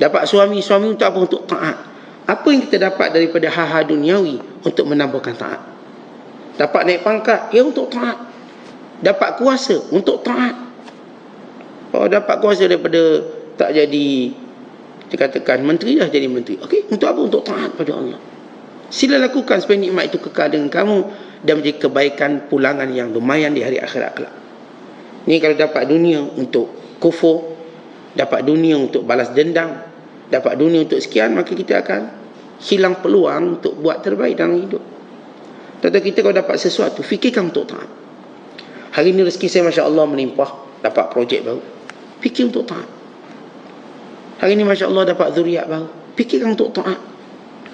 Dapat suami, suami untuk apa? Untuk taat. Apa yang kita dapat daripada hal-hal duniawi untuk menambahkan taat? Dapat naik pangkat, ya untuk taat. Dapat kuasa, untuk taat. Oh, dapat kuasa daripada tak jadi, dikatakan menteri, dah jadi menteri. Okey, untuk apa? Untuk taat pada Allah. Sila lakukan supaya nikmat itu kekal dengan kamu dan menjadi kebaikan pulangan yang lumayan di hari akhirat kelak. Ni kalau dapat dunia untuk kufur, dapat dunia untuk balas dendam, dapat dunia untuk sekian, maka kita akan hilang peluang untuk buat terbaik dalam hidup. Tentu kita kalau dapat sesuatu, fikirkan untuk taat. Hari ini rezeki saya Masya Allah melimpah, dapat projek baru, fikir untuk taat. Hari ini Masya Allah dapat zuriat baru, fikirkan untuk taat.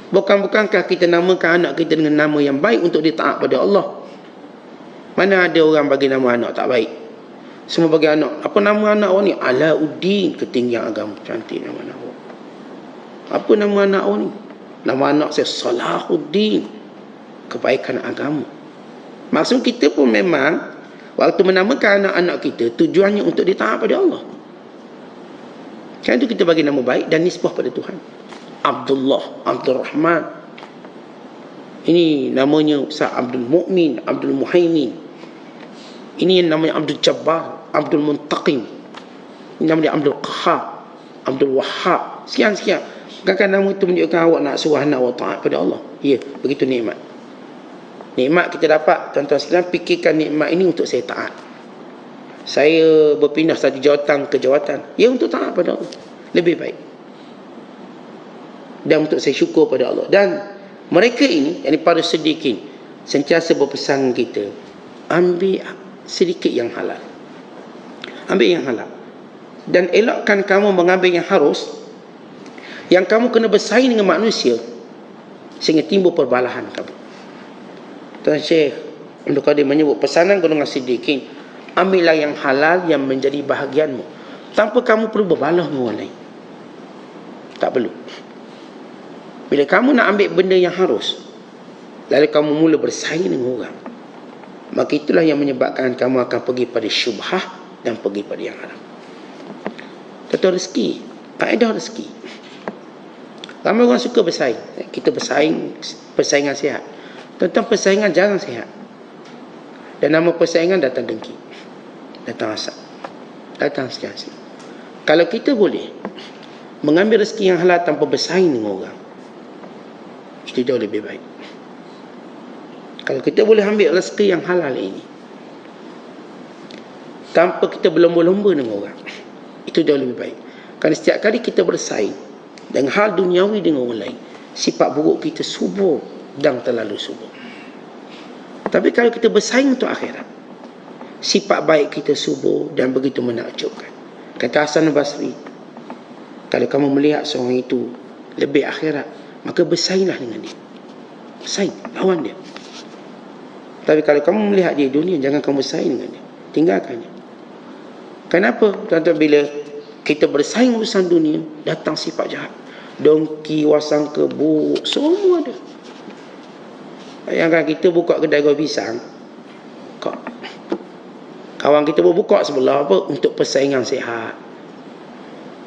Bukankah kita namakan anak kita dengan nama yang baik untuk dia taat pada Allah? Mana ada orang bagi nama anak tak baik? Semua bagi anak, apa nama anak awak ni? Alauddin, ketinggian agama, cantik nama anak awak. Apa nama anak awak ni? Nama anak saya Salahuddin, kebaikan agama. Maksud kita pun memang waktu menamakan anak-anak kita, tujuannya untuk dia taat pada Allah. Kan itu kita bagi nama baik dan nisbah pada Tuhan. Abdullah, Abdul Rahman. Ini namanya Ustaz Abdul Mu'min, Abdul Muhaimin. Ini yang namanya Abdul Jabbar, Abdul Muntaqim. Ini namanya Abdul Qahhar, Abdul Wahhab. Sekian-sekian. Bukankah nama itu menunjukkan awak nak suruh anak awak taat pada Allah? Ya, begitu nikmat. Nikmat kita dapat, tuan-tuan sekalian, fikirkan nikmat ini untuk saya taat. Saya berpindah satu jawatan ke jawatan, ya untuk taat pada Allah, lebih baik. Dan untuk saya syukur pada Allah. Dan mereka ini, yang para siddiqin, sentiasa berpesan kita, ambil sedikit yang halal, ambil yang halal, dan elakkan kamu mengambil yang harus, yang kamu kena bersaing dengan manusia sehingga timbul perbalahan kamu. Tuan Syekh Abdul Qadir menyebut pesanan golongan siddiqin, ambillah yang halal yang menjadi bahagianmu, tanpa kamu perlu berbalah dengan orang lain. Tak perlu. Bila kamu nak ambil benda yang harus, lalu kamu mula bersaing dengan orang, maka itulah yang menyebabkan kamu akan pergi pada syubhah dan pergi pada yang haram. Tentu rezeki, kaedah rezeki. Ramai orang suka bersaing. Kita bersaing, persaingan sihat. Tentang persaingan jarang sihat. Dan nama persaingan datang dengki, datang hasad, datang sekian. Kalau kita boleh mengambil rezeki yang halal tanpa bersaing dengan orang, itu jauh lebih baik. Kalau kita boleh ambil rezeki yang halal ini tanpa kita berlomba-lomba dengan orang, itu jauh lebih baik. Kerana setiap kali kita bersaing dengan hal duniawi dengan orang lain, sifat buruk kita subur dan terlalu subur. Tapi kalau kita bersaing untuk akhirat, sifat baik kita subur dan begitu menakjubkan. Kata Hasan Basri, kalau kamu melihat seorang itu lebih akhirat, maka bersainglah dengan dia. Bersaing, lawan dia. Tapi kalau kamu melihat dia dunia, jangan kamu bersaing dengan dia, tinggalkan dia. Kenapa? Tuan-tuan, bila kita bersaing urusan dunia, datang sifat jahat, dongki, wasangka, buruk, semua ada. Bayangkan kita buka kedai goreng pisang, kawan kita pun buka sebelah, apa? Untuk persaingan sihat.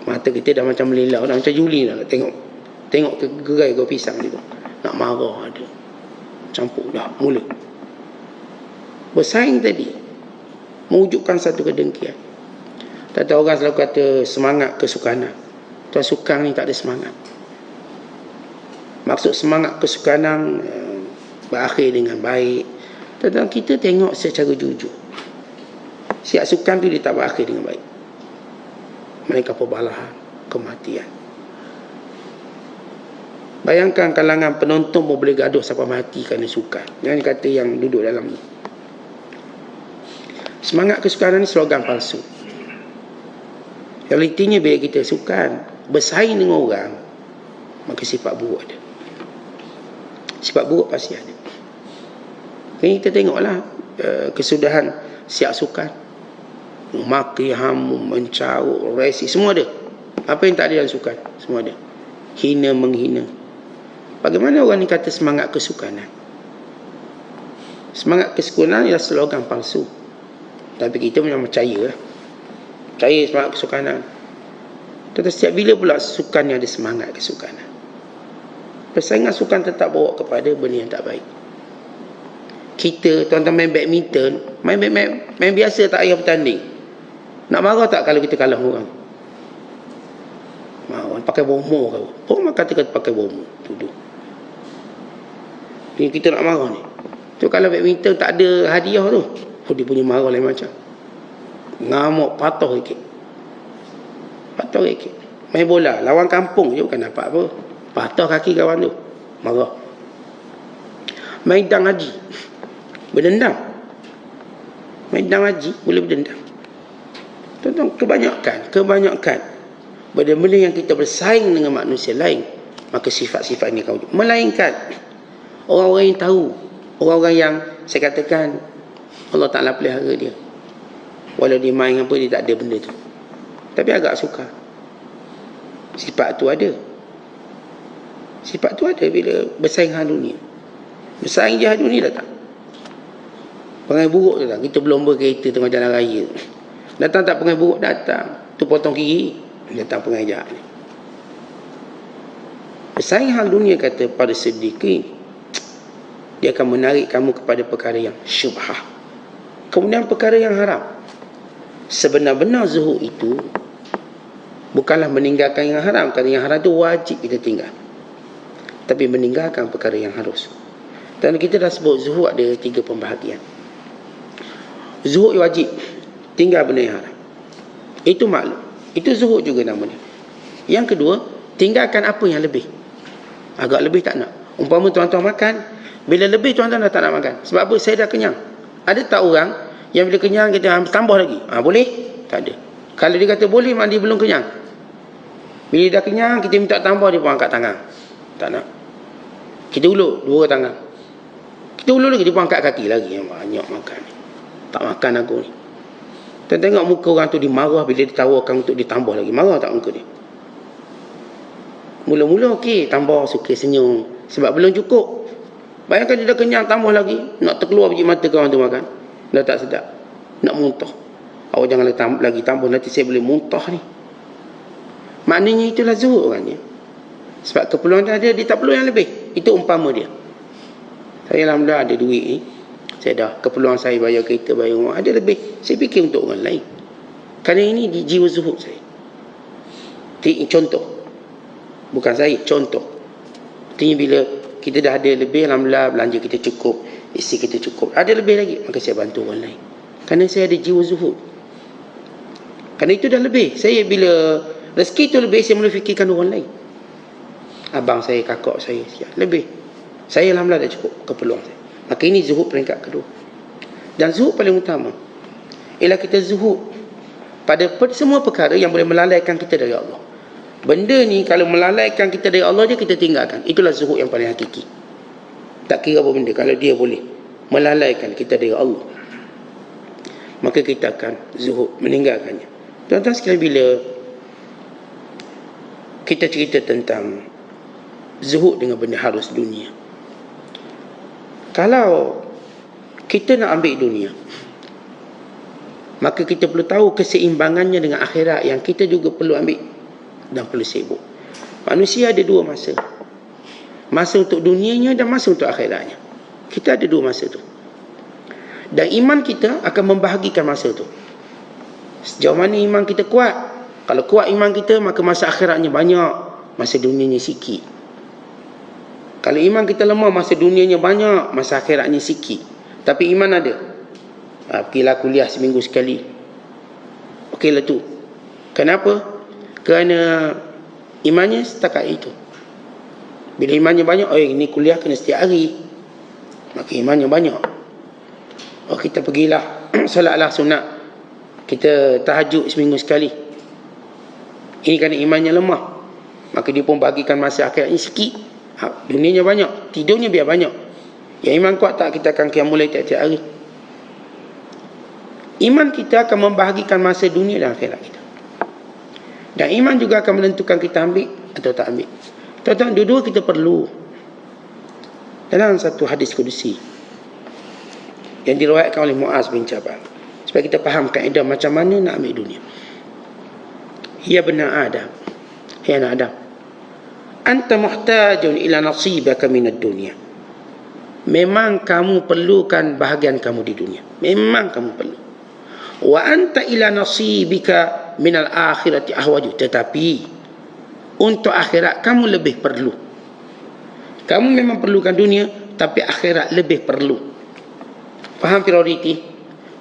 Mata kita dah macam melilau, dah macam Juli dah tengok ke gerai goreng pisang dia tu. Nak marah ada. campur dah mula. Bersaing tadi mewujudkan satu kedengkian. Tak tahu orang selalu kata semangat kesukanan. Tuan sukan ni tak ada semangat. Maksud semangat kesukanan berakhir dengan baik. Tetapi kita tengok secara jujur. Siap sukan tu dia tak berakhir dengan baik. Mereka perbalahan, kematian. Bayangkan kalangan penonton pun boleh gaduh sampai mati kerana sukan. Jangan kata yang duduk dalam ni. Semangat kesukanan ni slogan palsu. Realitinya bila kita sukan, bersaing dengan orang, maka sifat buruk ada. Sifat buruk pasti ada. Ini kita tengoklah kesudahan siap sukan. Memaki, hamu, mencarut, resi, semua ada. Apa yang tak ada dalam sukan? Semua ada. Hina, menghina. Bagaimana orang ni kata semangat kesukanan? Semangat kesukanan ialah slogan palsu. Tapi kita memang percaya. Percaya semangat kesukanan. Tetapi setiap bila pula sukan yang ada semangat kesukanan? Persaingan sukan tetap bawa kepada benda yang tak baik. Kita, tuan-tuan main badminton, main biasa tak payah bertanding. Nak marah tak kalau kita kalah orang? Marah, pakai bomo kau. Orang kata pakai bomo. Tuduh. Ni kita nak marah ni. Tu kalau badminton tak ada hadiah tu. Oh, dia punya marah lain macam. Ngamuk, patah sikit. Patah sikit. Main bola, lawan kampung je bukan dapat apa. Patah kaki kawan tu. Marah. Main dang haji. Berdendam. Main dang haji boleh berdendam. Tuan-tuan, kebanyakan benda-benda yang kita bersaing dengan manusia lain, maka sifat-sifat ini akan wujud. Melainkan orang-orang yang tahu, orang-orang yang saya katakan Allah Ta'ala pelihara dia. Walau dia main apa, dia tak ada benda tu, tapi agak suka. Sifat tu ada. Sifat tu ada bila bersaing hal dunia. Bersaing je hal dunia datang. Perangai buruk datang. Kita berlomba kereta tengah jalan raya. Datang tak perangai buruk? Datang. Tu potong kiri. Datang perangai jahat ni. Bersaing hal dunia kata pada sedikit, dia akan menarik kamu kepada perkara yang syubhah. Kemudian perkara yang haram. Sebenar-benar zuhud itu bukanlah meninggalkan yang haram. Kerana yang haram itu wajib kita tinggal. Tapi meninggalkan perkara yang harus. Dan kita dah sebut zuhud ada 3 pembahagian. Zuhud wajib, tinggal benda yang haram. Itu maklum. Itu zuhud juga namanya. Yang kedua, tinggalkan apa yang lebih. Agak lebih tak nak. Umpama tuan-tuan makan, bila lebih tuan-tuan dah tak nak makan. Sebab apa? Saya dah kenyang. Ada tak orang yang bila kenyang kita tambah lagi? Boleh? Tak ada. Kalau dia kata boleh, mandi belum kenyang. Bila dah kenyang, kita minta tambah, dia pun angkat tangan. Tak nak. Kita ulur 2 tangan. Kita ulur lagi, dia pun angkat kaki lagi. Yang banyak makan. Tak makan aku ni. Dan tengok muka orang tu, dia marah bila ditawarkan untuk ditambah lagi. Marah tak muka dia? Mula-mula okey, tambah, suka senyum. Sebab belum cukup. Bayangkan dia dah kenyang, tambah lagi. Nak terkeluar biji mata kawan tu makan. Dah tak sedap. Nak muntah. Awak jangan lagi tambah, nanti saya boleh muntah ni. Maknanya itulah zuhud orangnya. Sebab keperluan dia tak perlu yang lebih. Itu umpama dia. Saya alhamdulillah ada duit ni. Saya dah keperluan saya bayar kereta, bayar rumah, ada lebih. Saya fikir untuk orang lain. Kerana ini di jiwa zuhud saya. Contoh. Bukan saya, contoh. Artinya bila kita dah ada lebih, alhamdulillah belanja kita cukup, isi kita cukup, ada lebih lagi, maka saya bantu orang lain. Kerana saya ada jiwa zuhud. Kerana itu dah lebih. Saya bila rezeki itu lebih, saya mula fikirkan orang lain. Abang saya, kakak saya, lebih. Saya alhamdulillah dah cukup keperluan saya. Maka ini zuhud peringkat kedua. Dan zuhud paling utama ialah kita zuhud pada semua perkara yang boleh melalaikan kita dari Allah. Benda ni kalau melalaikan kita dari Allah je, kita tinggalkan. Itulah zuhud yang paling hakiki. Tak kira apa benda, kalau dia boleh melalaikan kita dari Allah, maka kita akan zuhud, meninggalkannya. Tuan-tuan sekalian, bila kita cerita tentang zuhud dengan benda harus dunia, kalau kita nak ambil dunia, maka kita perlu tahu keseimbangannya dengan akhirat yang kita juga perlu ambil dan perlu sibuk. Manusia ada 2 masa. Masa untuk dunianya dan masa untuk akhiratnya. Kita ada 2 masa tu. Dan iman kita akan membahagikan masa tu. Sejauh mana iman kita kuat. Kalau kuat iman kita, maka masa akhiratnya banyak, masa dunianya sikit. Kalau iman kita lemah, masa dunianya banyak, masa akhiratnya sikit. Tapi iman ada. Pergilah kuliah seminggu sekali. Okeylah tu. Kenapa? Kerana imannya setakat itu. Bila imannya banyak, ini kuliah kena setiap hari, maka imannya banyak. Kita pergilah solatlah sunat, kita tahajud seminggu sekali. Ini kerana imannya lemah, maka dia pun bagikan masa akhiratnya sikit. Dunianya banyak, tidurnya biar banyak. Yang iman kuat tak, kita akan qiyam mulai tiap-tiap hari. Iman kita akan membahagikan masa dunia dan akhirat kita. Dan iman juga akan menentukan kita ambil atau tak ambil. Tuan-tuan, dua-dua kita perlu. Dalam satu hadis kudusi yang diriwayatkan oleh Muaz bin Jabal, supaya kita faham kaedah macam mana nak ambil dunia. Ya benar Adam, ya anak Adam, anta muhtajun ila nasibaka minad dunia. Memang kamu perlukan bahagian kamu di dunia. Memang kamu perlu. Wa anta ila nasibika minal akhirati ahwaju. Tetapi untuk akhirat kamu lebih perlu. Kamu memang perlukan dunia, tapi akhirat lebih perlu. Faham prioriti?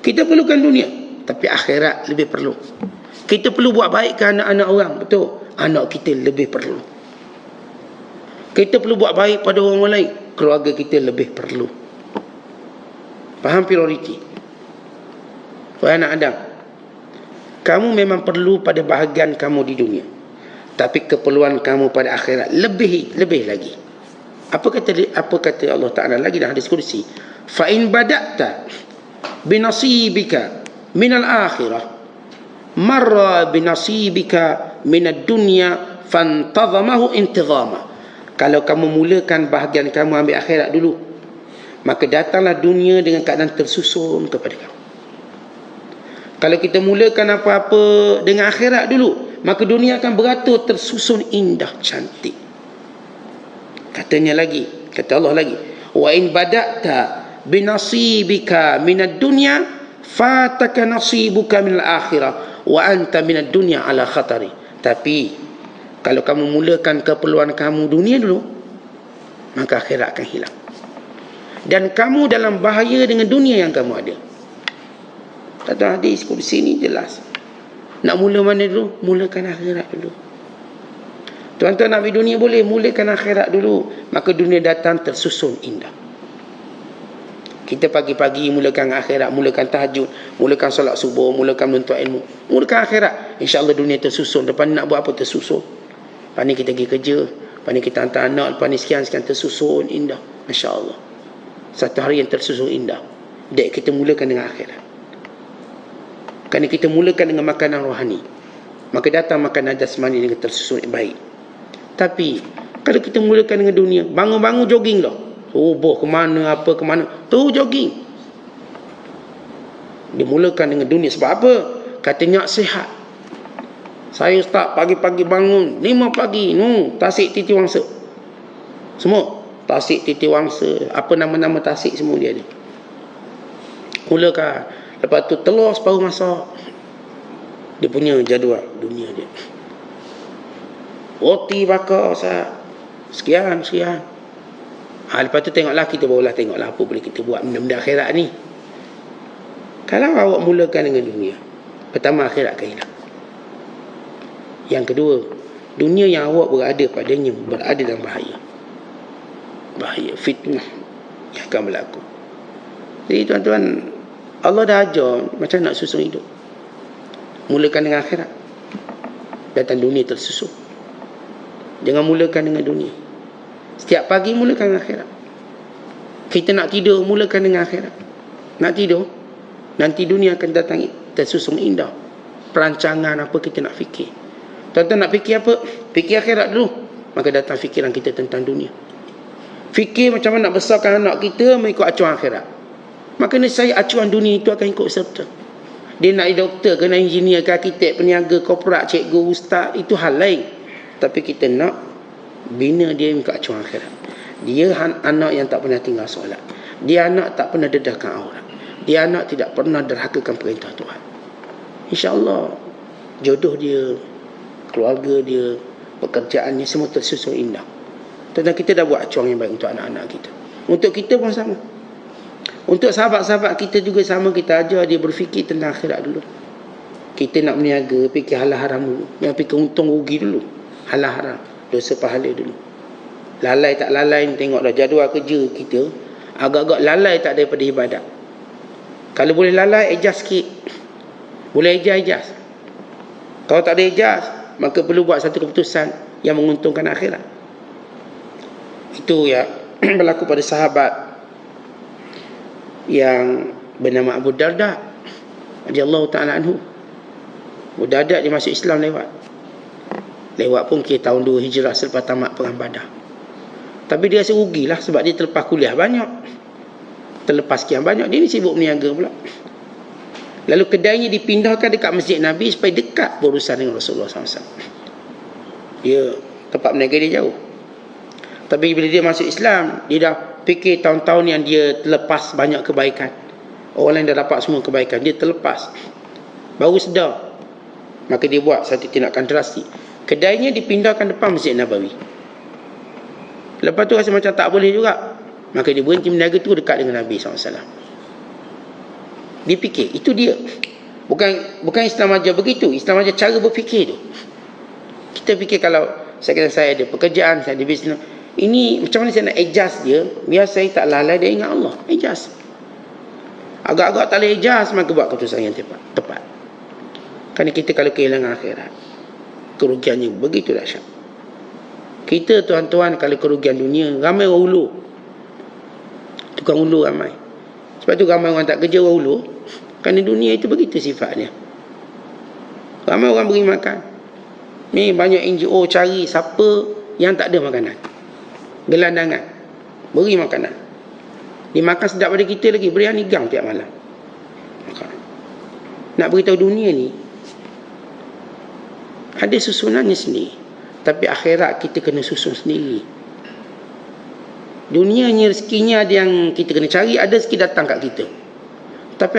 Kita perlukan dunia, tapi akhirat lebih perlu. Kita perlu buat baik ke anak-anak orang, betul. Anak kita lebih perlu. Kita perlu buat baik pada orang lain, keluarga kita lebih perlu. Faham prioriti? Wahai anak Adam, kamu memang perlu pada bahagian kamu di dunia, tapi keperluan kamu pada akhirat lebih lagi. Apa kata Allah Ta'ala lagi dalam hadis kursi? Fa in bada'ta binasibika minal akhirah marra binasibika minad dunya fantazamahu intizama. Kalau kamu mulakan bahagian kamu ambil akhirat dulu, maka datanglah dunia dengan keadaan tersusun kepada kamu. Kalau kita mulakan apa-apa dengan akhirat dulu, maka dunia akan beratur tersusun indah cantik. Katanya lagi, kata Allah lagi, wa in bada'ta binasibika minad dunya fataka nasibuka minal akhirah wa anta minad dunya ala khatari. Tapi kalau kamu mulakan keperluan kamu dunia dulu, maka akhirat akan hilang. Dan kamu dalam bahaya dengan dunia yang kamu ada. Kata hadis di sini jelas. Nak mula mana dulu? Mulakan akhirat dulu. Tuan-tuan nak ambil dunia boleh, mulakan akhirat dulu, maka dunia datang tersusun indah. Kita pagi-pagi mulakan akhirat, mulakan tahajud, mulakan solat subuh, mulakan menuntut ilmu, mulakan akhirat, insya-Allah dunia tersusun. Lepas ni nak buat apa tersusun. Lepas ni kita pergi kerja, lepas ni kita hantar anak, lepas ni sekian tersusun indah, masya-Allah. Satu hari yang tersusun indah. Dek kita mulakan dengan akhirat. Kerana kita mulakan dengan makanan rohani, maka datang makanan jasmani dengan tersusun yang baik. Tapi kalau kita mulakan dengan dunia, bangun-bangun jogging lah. Boh kemana, apa kemana, tu jogging. Dimulakan dengan dunia. Sebab apa? Katanya sihat. Saya start pagi-pagi bangun 5 pagi, tasik titi wangsa. Semua tasik titi wangsa, apa nama-nama tasik semua dia ada. Mulakan. Lepas tu telur separuh masak. Dia punya jadual dunia dia. Roti bakar sekian. Lepas tu tengoklah, kita barulah tengoklah apa boleh kita buat benda-benda akhirat ni. Kalau awak mulakan dengan dunia, pertama akhirat akan hilang. Yang kedua, dunia yang awak berada padanya berada dalam bahaya. Bahaya, fitnah yang akan berlaku. Jadi tuan-tuan, Allah dah ajar macam nak susun hidup. Mulakan dengan akhirat, datang dunia tersusun. Jangan mulakan dengan dunia. Setiap pagi mulakan dengan akhirat. Kita nak tidur, mulakan dengan akhirat. Nak tidur, nanti dunia akan datang tersusun indah. Perancangan apa kita nak fikir. Tuan-tuan nak fikir apa? Fikir akhirat dulu, maka datang fikiran kita tentang dunia. Fikir macam mana nak besarkan anak kita mengikut acuan akhirat, maka nescaya acuan dunia itu akan ikut serta. Dia nak doktor, kena engineer, ke arkitek, peniaga, korporat, cikgu, ustaz, itu hal lain. Tapi kita nak bina dia mengikut acuan akhirat. Dia anak yang tak pernah tinggal solat. Dia anak tak pernah dedahkan aurat. Dia anak tidak pernah derhakakan perintah Tuhan. InsyaAllah jodoh dia, keluarga dia, pekerjaannya semua tersusun indah. Tentang kita dah buat acuan yang baik untuk anak-anak kita. Untuk kita pun sama. Untuk sahabat-sahabat kita juga sama, kita ajar dia berfikir tentang akhirat dulu. Kita nak berniaga, fikir halal haram dulu. Yang fikir untung rugi dulu. Halal haram, dosa pahala dulu. Lalai tak lalai, tengok dah jadual kerja kita, agak-agak lalai tak daripada ibadat. Kalau boleh lalai, adjust sikit. Boleh adjust. Kalau tak ada adjust, maka perlu buat satu keputusan yang menguntungkan akhirat. Itu yang berlaku pada sahabat yang bernama Abu Darda radhiyallahu ta'ala anhu. Abu Darda dia masuk Islam lewat pun kira tahun 2 Hijrah selepas tamat perang Badar. Tapi dia rasa rugilah sebab dia terlepas kuliah banyak, terlepas sekian banyak, dia ni sibuk berniaga pula. Lalu kedainya dipindahkan dekat Masjid Nabi supaya dekat berurusan dengan Rasulullah SAW. Dia tempat berniaga dia jauh. Tapi bila dia masuk Islam, dia dah fikir tahun-tahun yang dia terlepas banyak kebaikan. Orang lain dah dapat semua kebaikan, dia terlepas. Baru sedar. Maka dia buat satu tindakan drastik. Kedainya dipindahkan depan Masjid Nabawi. Lepas tu rasa macam tak boleh juga. Maka dia berhenti berniaga tu dekat dengan Nabi SAW. Dia fikir, itu dia. Bukan Islam aja begitu. Islam aja cara berfikir tu. Kita fikir kalau saya ada pekerjaan, saya ada bisnes, ini macam mana saya nak adjust dia biar saya tak lalai dia ingat Allah. Adjust. Agak-agak tak boleh adjust, maka buat keputusan yang tepat. Kerana kita kalau kehilangan akhirat, kerugiannya begitu dahsyat. Kita tuan-tuan kalau kerugian dunia, ramai orang ulu. Tukang ulu ramai. Sebab tu ramai orang tak kerja orang ulu. Kerana dunia itu begitu sifatnya. Ramai orang beri makan. Ni banyak NGO cari siapa yang tak ada makanan. Gelandangan. Beri makanan. Dia makan sedap pada kita lagi. Beri anigang tiap malam. Nak beritahu dunia ni ada susunannya sendiri. Tapi akhirat kita kena susun sendiri. Dunianya rezekinya ada yang kita kena cari, ada rezeki datang kat kita. Tapi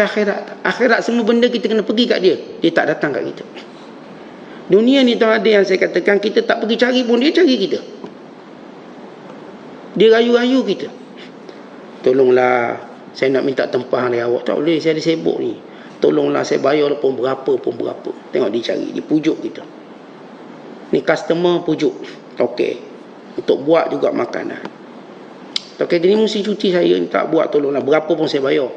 akhirat semua benda kita kena pergi kat dia. Dia tak datang kat kita. Dunia ni tuan ada yang saya katakan, kita tak pergi cari pun dia cari kita. Dia rayu-rayu kita. Tolonglah, saya nak minta tempah dari awak. Tak boleh, saya ada sibuk ni. Tolonglah, saya bayar pun berapa. Tengok dia cari, dia pujuk kita. Ni customer pujuk. Okey. Untuk buat juga makanan. Okey, dia ni mesti cuti saya ni tak buat, tolonglah. Berapa pun saya bayar.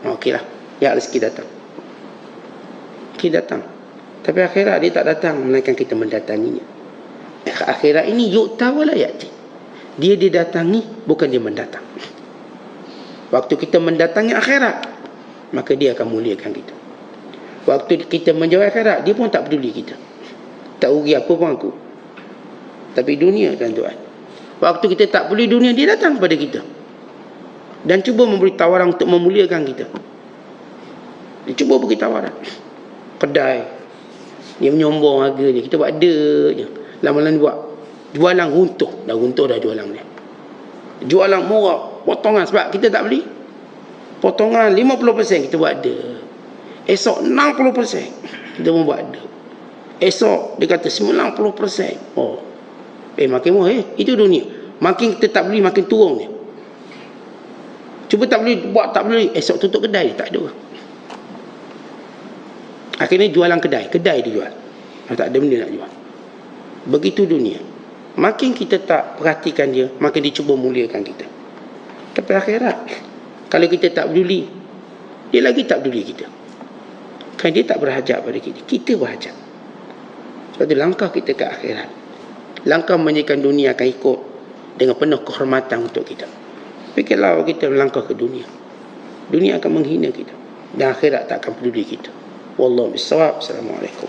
Okeylah. Ya, rezeki datang. Rezeki datang. Tapi akhirat dia tak datang, melainkan kita mendatanginya. Akhirat ini yu'ta wala ya'ti. Dia didatangi, bukan dia mendatang. Waktu kita mendatangi akhirat, maka dia akan muliakan kita. Waktu kita menjauh akhirat, dia pun tak peduli kita. Tak rugi apa pun aku. Tapi dunia, tuan-tuan, waktu kita tak peduli dunia, dia datang kepada kita dan cuba memberi tawaran untuk memuliakan kita. Dia cuba beri tawaran. Kedai, dia menyombong harga dia. Kita buat ada je. Lama-lama buat jualan runtuh. Dah runtuh dah jualan dia. Jualan murah, potongan, sebab kita tak beli. Potongan 50% kita buat ada. Esok 60% kita pun buat ada. Esok dia kata 90%. Oh, makin murah. Itu dunia. Makin kita tak beli, makin turun dia. Cuba tak beli, buat tak beli, esok tutup kedai, tak ada. Akhirnya jualan kedai dia jual. Tak ada benda nak jual. Begitu dunia. Makin kita tak perhatikan dia, makin dia cuba muliakan kita. Tapi akhirat, kalau kita tak peduli, dia lagi tak peduli kita. Kan dia tak berhajat pada kita, kita berhajat. Sebab itu langkah kita ke akhirat, langkah menjadikan dunia akan ikut dengan penuh kehormatan untuk kita. Fikirlah kita melangkah ke dunia, dunia akan menghina kita, dan akhirat tak akan peduli kita. Wallahu bissawab. Assalamualaikum.